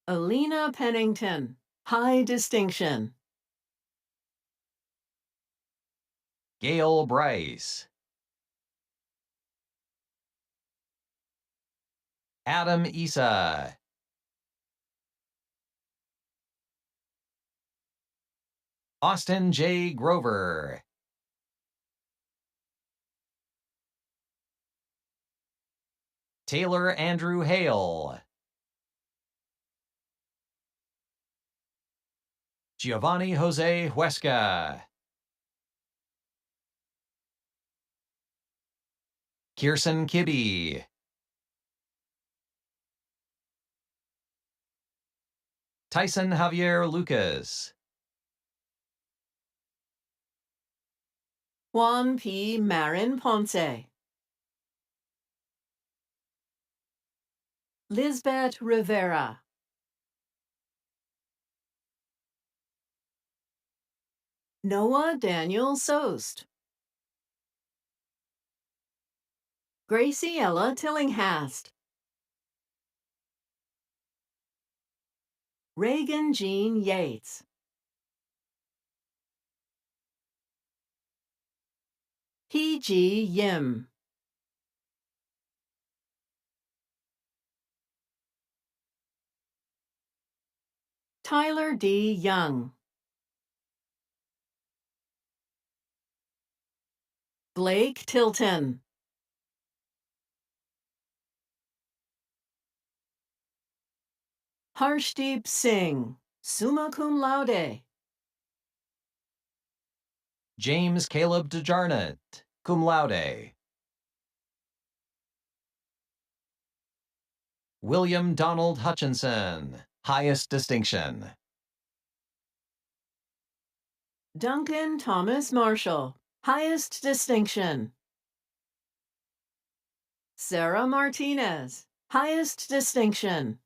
Alina Pennington, high distinction, Gail Bryce, Adam Issa, Austin J. Grover, Taylor Andrew Hale, Giovanni Jose Huesca, Kirsten Kibbe, Tyson Javier Lucas, Juan P. Marin Ponce, Lisbeth Rivera, Noah Daniel Sost, Graciela Tillinghast, Reagan Jean Yates, P.G. Yim, Tyler D. Young, Blake Tilton, Harshdeep Singh, summa cum laude, James Caleb DeJarnett, cum laude, William Donald Hutchinson, highest distinction, Duncan Thomas Marshall, highest distinction, Sarah Martinez, highest distinction,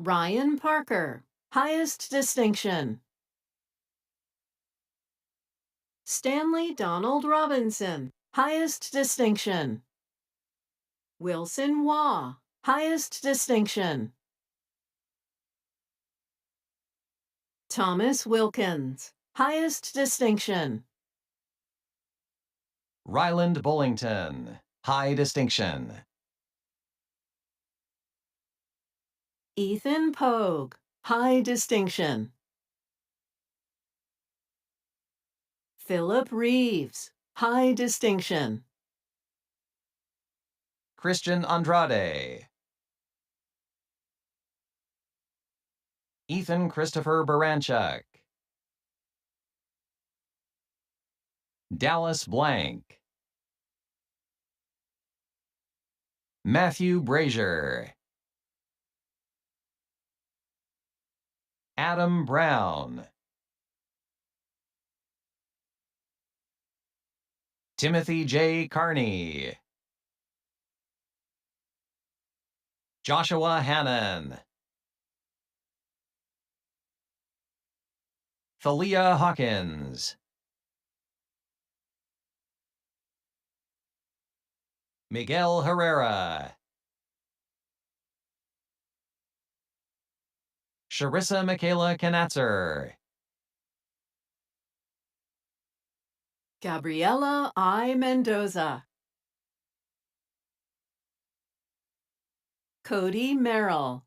Ryan Parker, highest distinction, Stanley Donald Robinson, highest distinction, Wilson Waugh, highest distinction, Thomas Wilkins, highest distinction, Ryland Bullington, high distinction. Ethan Pogue, high distinction. Philip Reeves, high distinction. Christian Andrade. Ethan Christopher Baranchuk. Dallas Blank. Matthew Brazier. Adam Brown. Timothy J. Carney. Joshua Hannon. Thalia Hawkins. Miguel Herrera. Sharissa Michaela Knatzer. Gabriela I. Mendoza. Cody Merrill.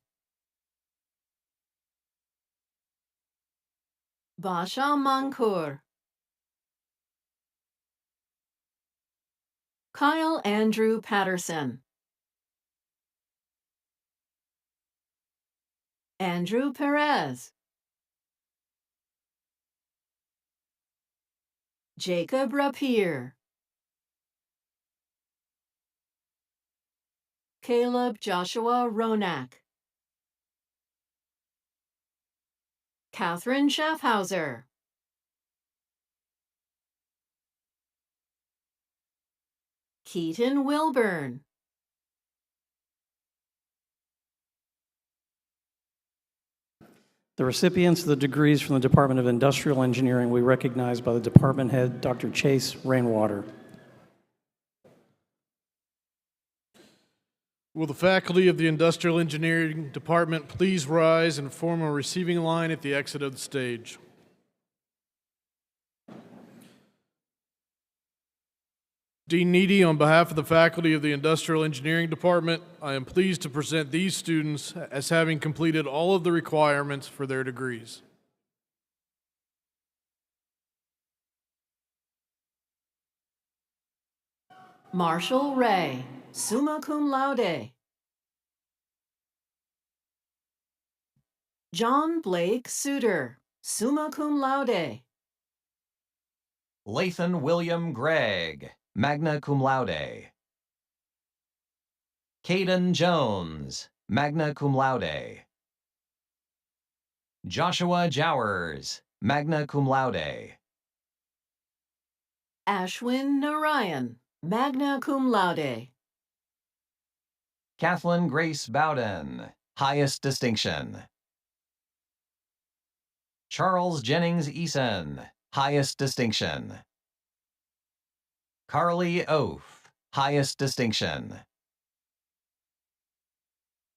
Basha Mankur. Kyle Andrew Patterson. Andrew Perez. Jacob Rapier. Caleb Joshua Ronak. Catherine Schaffhauser. Keaton Wilburn. The recipients of the degrees from the Department of Industrial Engineering will be recognized by the department head, Dr. Chase Rainwater. Will the faculty of the Industrial Engineering Department please rise and form a receiving line at the exit of the stage? Dean Needy, on behalf of the faculty of the Industrial Engineering Department, I am pleased to present these students as having completed all of the requirements for their degrees. Marshall Ray, summa cum laude. John Blake Suter, summa cum laude. Lathan William Gregg, magna cum laude. Caden Jones, magna cum laude. Joshua Jowers, magna cum laude. Ashwin Narayan, magna cum laude. Kathleen Grace Bowden, highest distinction. Charles Jennings Eason, highest distinction. Carly Oaf, highest distinction.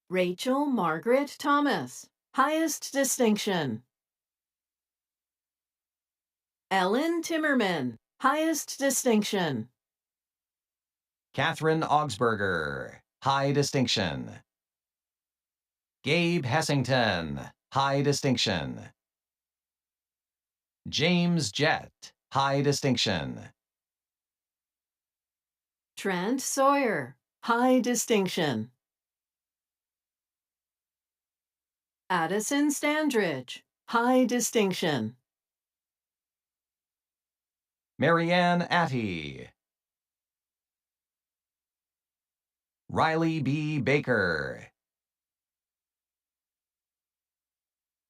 Rachel Margaret Thomas, highest distinction. Ellen Timmerman, highest distinction. Catherine Augsburger, high distinction. Gabe Hessington, high distinction. James Jett, high distinction. Trent Sawyer, high distinction. Addison Standridge, high distinction. Marianne Atty. Riley B. Baker.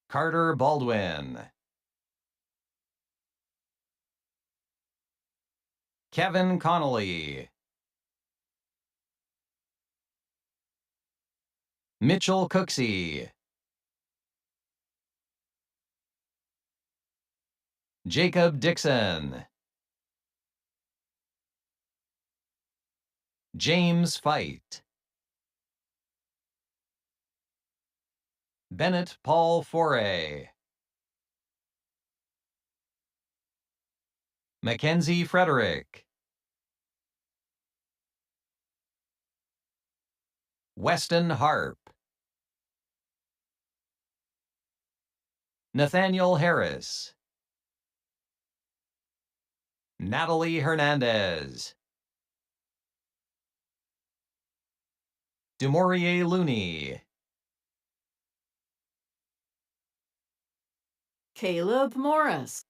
Carter Baldwin. Kevin Connolly. Mitchell Cooksey. Jacob Dixon. James Fight. Bennett Paul Foray. Mackenzie Frederick. Weston Harp. Nathaniel Harris. Natalie Hernandez. Dumouriez Looney. Caleb Morris.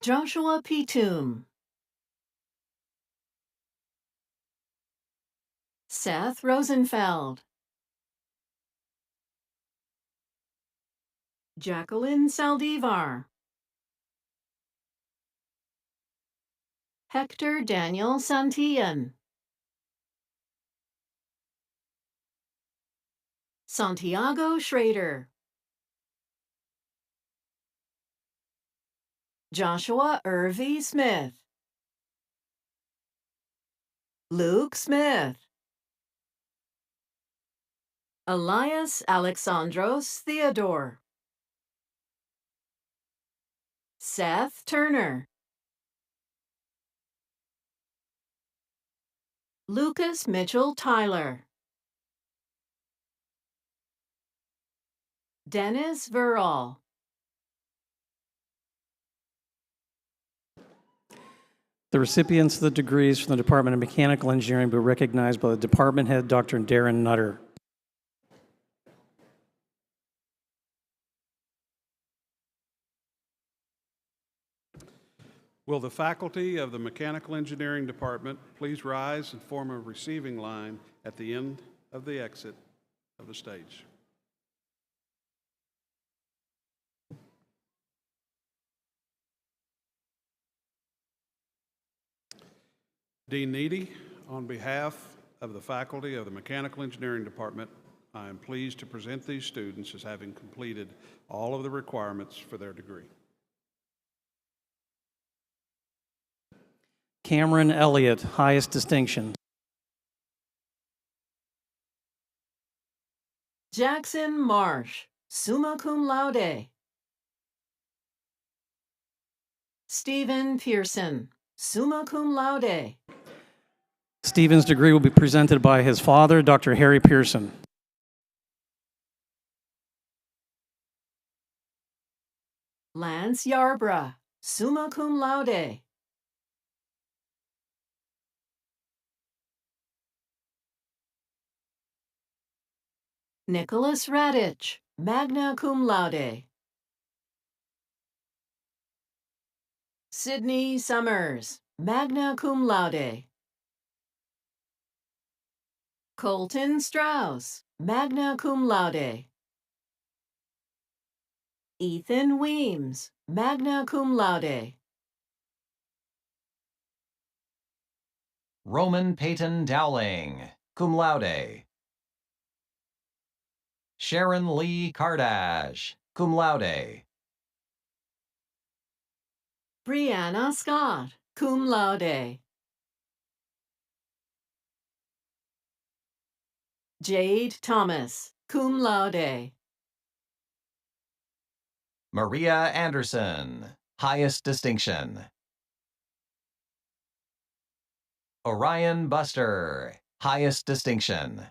Joshua Petum. Seth Rosenfeld. Jacqueline Saldivar. Hector Daniel Santillan. Santiago Schrader. Joshua Irvie Smith. Luke Smith. Elias Alexandros Theodore. Seth Turner. Lucas Mitchell Tyler. Dennis Verall. The recipients of the degrees from the Department of Mechanical Engineering will be recognized by the department head, Dr. Darren Nutter. Will the faculty of the Mechanical Engineering Department please rise and form a receiving line at the end of the exit of the stage? Dean Needy, on behalf of the faculty of the Mechanical Engineering Department, I am pleased to present these students as having completed all of the requirements for their degree. Cameron Elliott, highest distinction. Jackson Marsh, summa cum laude. Stephen Pearson, summa cum laude. Stephen's degree will be presented by his father, Dr. Harry Pearson. Lance Yarbrough, summa cum laude. Nicholas Radich, magna cum laude. Sydney Summers, magna cum laude. Colton Strauss, magna cum laude. Ethan Weems, magna cum laude. Roman Peyton Dowling, cum laude. Sharon Lee Kardash, cum laude. Brianna Scott, cum laude. Jade Thomas, cum laude. Maria Anderson, highest distinction. Orion Buster, highest distinction.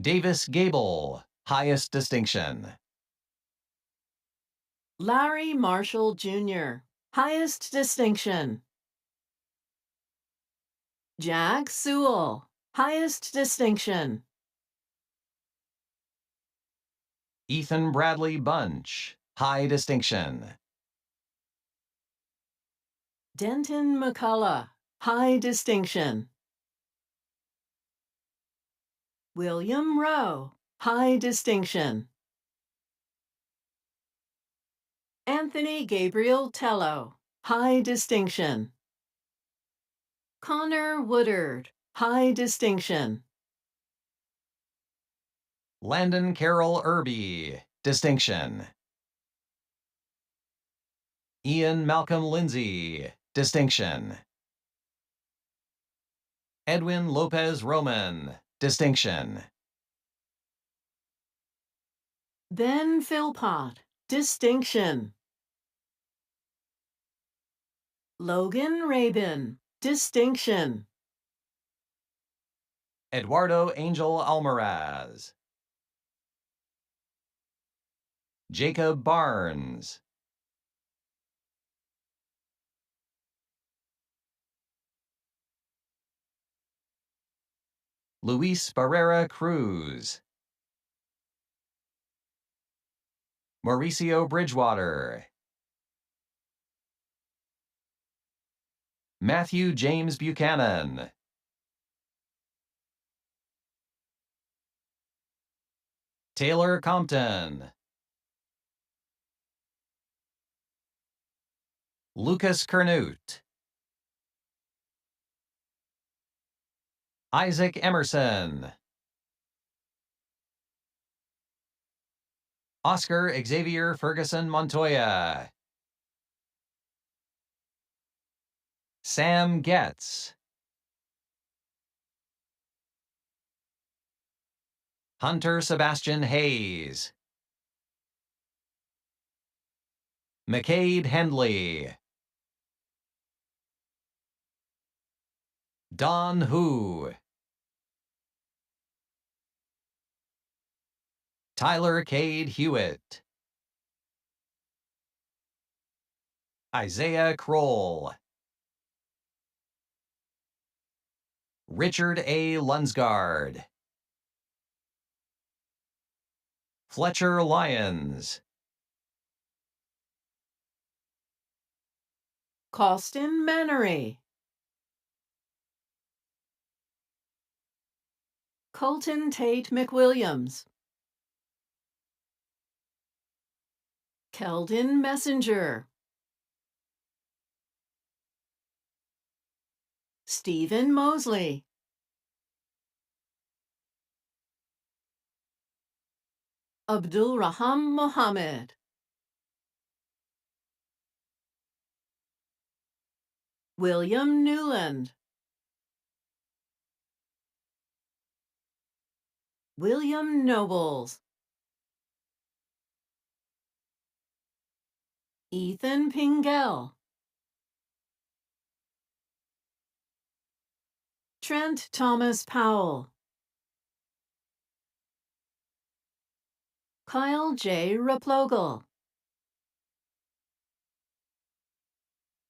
Davis Gable, highest distinction. Larry Marshall Jr., highest distinction. Jack Sewell, highest distinction. Ethan Bradley Bunch, high distinction. Denton McCullough, high distinction. William Rowe, high distinction. Anthony Gabriel Tello, high distinction. Connor Woodard, high distinction. Landon Carroll Irby, distinction. Ian Malcolm Lindsay, distinction. Edwin Lopez Roman, distinction. Ben Philpott, distinction. Logan Rabin, distinction. Eduardo Angel Almaraz. Jacob Barnes. Luis Barrera Cruz. Mauricio Bridgewater. Matthew James Buchanan. Taylor Compton. Lucas Kernut. Isaac Emerson. Oscar Xavier Ferguson Montoya. Sam Getz. Hunter Sebastian Hayes. McCade Hendley. Don Hu. Tyler Cade Hewitt. Isaiah Kroll. Richard A. Lunsgard. Fletcher Lyons. Costin Mannery. Colton Tate McWilliams. Keldon Messenger. Stephen Mosley. Abdul Raham Mohammed. William Newland. William Nobles. Ethan Pingell. Trent Thomas Powell. Kyle J. Replogle.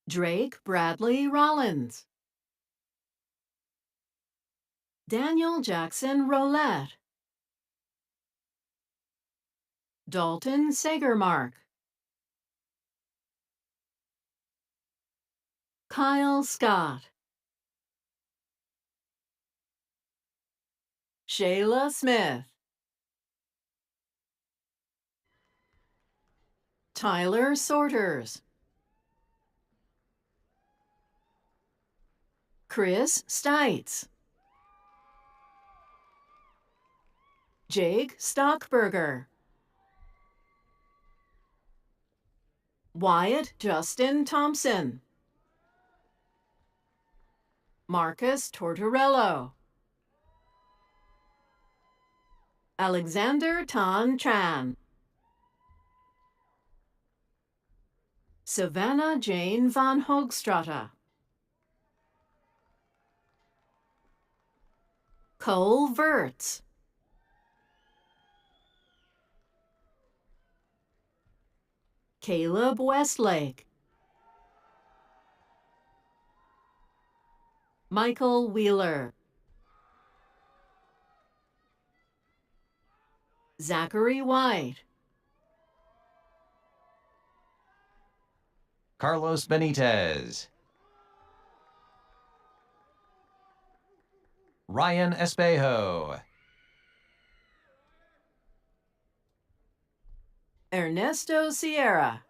Drake Bradley Rollins. Daniel Jackson Roulette. Dalton Sagermark. Kyle Scott. Shayla Smith. Tyler Sorters. Chris Stites. Jake Stockberger. Wyatt Justin Thompson. Marcus Tortorello. Alexander Tan Tran. Savannah Jane Van Hoogstrata. Cole Verts. Caleb Westlake. Michael Wheeler. Zachary White. Carlos Benitez. Ryan Espejo. Ernesto Sierra.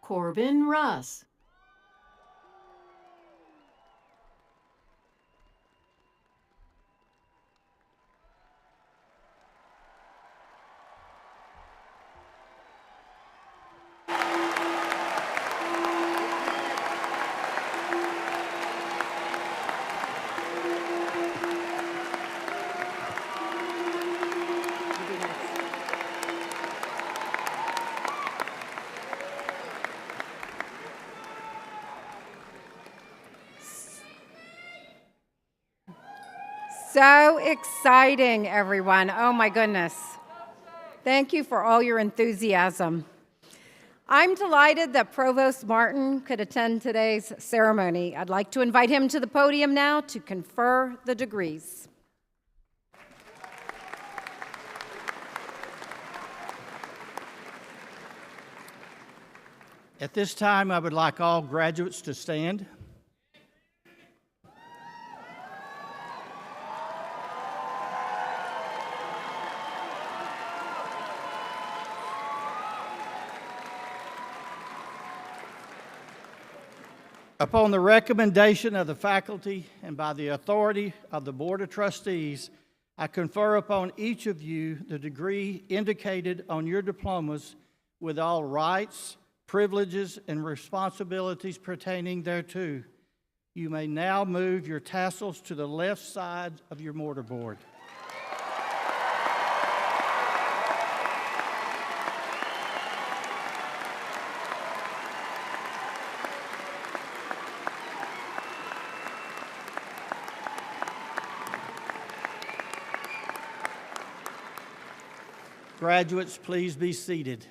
Corbin Russ. So exciting, everyone. Oh my goodness. Thank you for all your enthusiasm. I'm delighted that Provost Martin could attend today's ceremony. I'd like to invite him to the podium now to confer the degrees. At this time, I would like all graduates to stand. Upon the recommendation of the faculty and by the authority of the Board of Trustees, I confer upon each of you the degree indicated on your diplomas with all rights, privileges, and responsibilities pertaining thereto. You may now move your tassels to the left side of your mortarboard. Graduates, please be seated.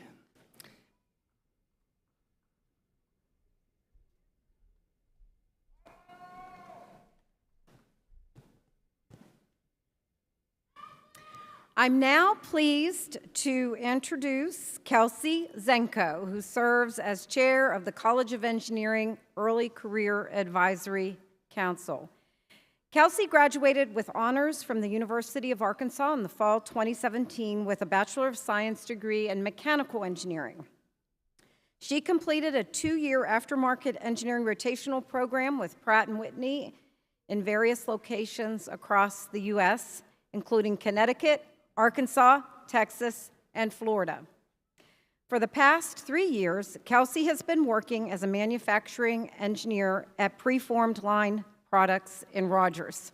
I'm now pleased to introduce Kelsey Zenko, who serves as chair of the College of Engineering Early Career Advisory Council. Kelsey graduated with honors from the University of Arkansas in the fall 2017 with a Bachelor of Science degree in Mechanical Engineering. She completed a 2-year aftermarket engineering rotational program with Pratt & Whitney in various locations across the U.S., including Connecticut, Arkansas, Texas, and Florida. For the past 3 years, Kelsey has been working as a manufacturing engineer at Preformed Line Products in Rogers.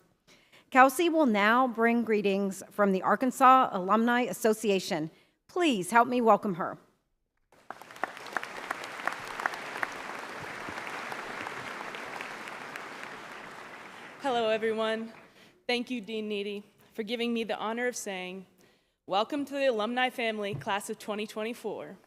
Kelsey will now bring greetings from the Arkansas Alumni Association. Please help me welcome her. Hello, everyone. Thank you, Dean Needy, for giving me the honor of saying, welcome to the alumni family, class of 2024.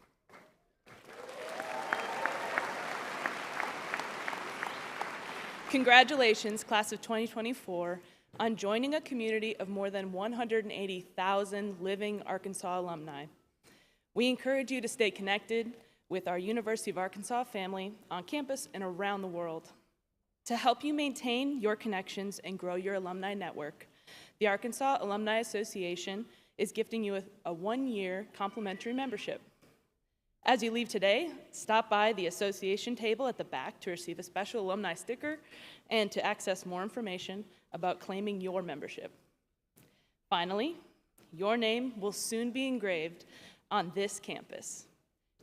Congratulations, class of 2024, on joining a community of more than 180,000 living Arkansas alumni. We encourage you to stay connected with our University of Arkansas family on campus and around the world. To help you maintain your connections and grow your alumni network, the Arkansas Alumni Association is gifting you a 1-year complimentary membership. As you leave today, stop by the association table at the back to receive a special alumni sticker and to access more information about claiming your membership. Finally, your name will soon be engraved on this campus.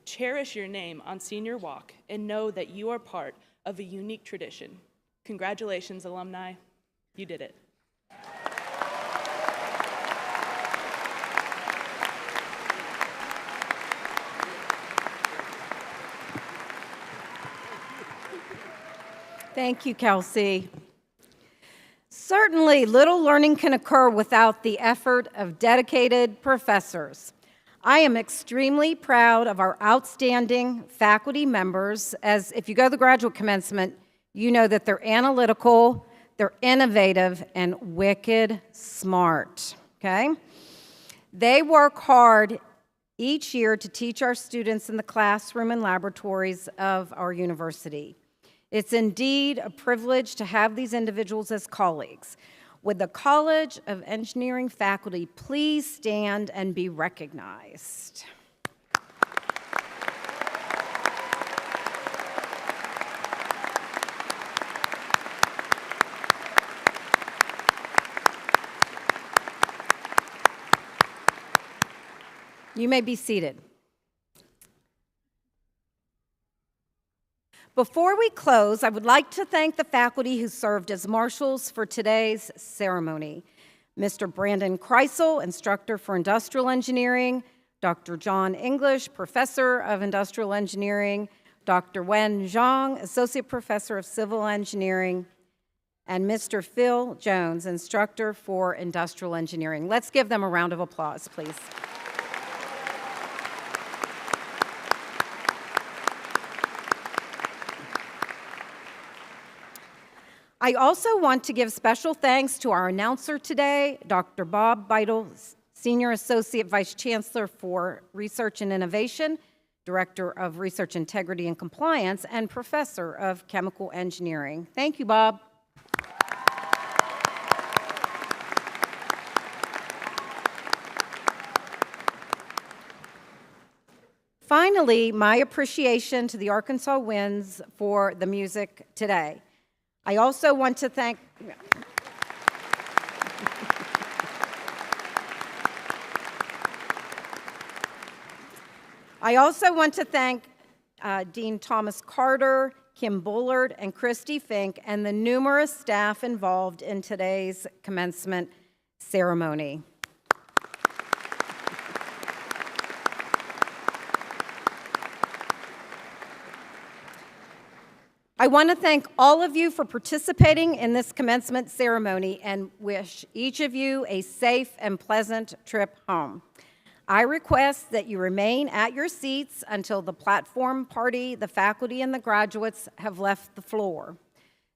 Cherish your name on Senior Walk and know that you are part of a unique tradition. Congratulations, alumni. You did it. Thank you, Kelsey. Certainly, little learning can occur without the effort of dedicated professors. I am extremely proud of our outstanding faculty members, as if you go to the graduate commencement, you know that they're analytical, they're innovative, and wicked smart, okay? They work hard each year to teach our students in the classroom and laboratories of our university. It's indeed a privilege to have these individuals as colleagues. Would the College of Engineering faculty please stand and be recognized? You may be seated. Before we close, I would like to thank the faculty who served as marshals for today's ceremony. Mr. Brandon Kreisel, instructor for industrial engineering, Dr. John English, professor of industrial engineering, Dr. Wen Zhang, associate professor of civil engineering, and Mr. Phil Jones, instructor for industrial engineering. Let's give them a round of applause, please. I also want to give special thanks to our announcer today, Dr. Bob Beidel, Senior Associate Vice Chancellor for Research and Innovation, Director of Research Integrity and Compliance, and Professor of Chemical Engineering. Thank you, Bob. Finally, my appreciation to the Arkansas Winds for the music today. I also want to thank Dean Thomas Carter, Kim Bullard, and Christy Fink, and the numerous staff involved in today's commencement ceremony. I want to thank all of you for participating in this commencement ceremony and wish each of you a safe and pleasant trip home. I request that you remain at your seats until the platform party, the faculty, and the graduates have left the floor.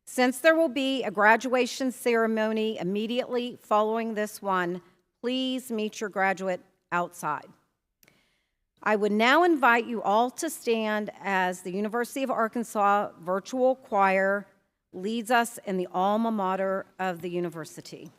Since there will be a graduation ceremony immediately following this one, please meet your graduate outside. I would now invite you all to stand as the University of Arkansas Virtual Choir leads us in the alma mater of the university.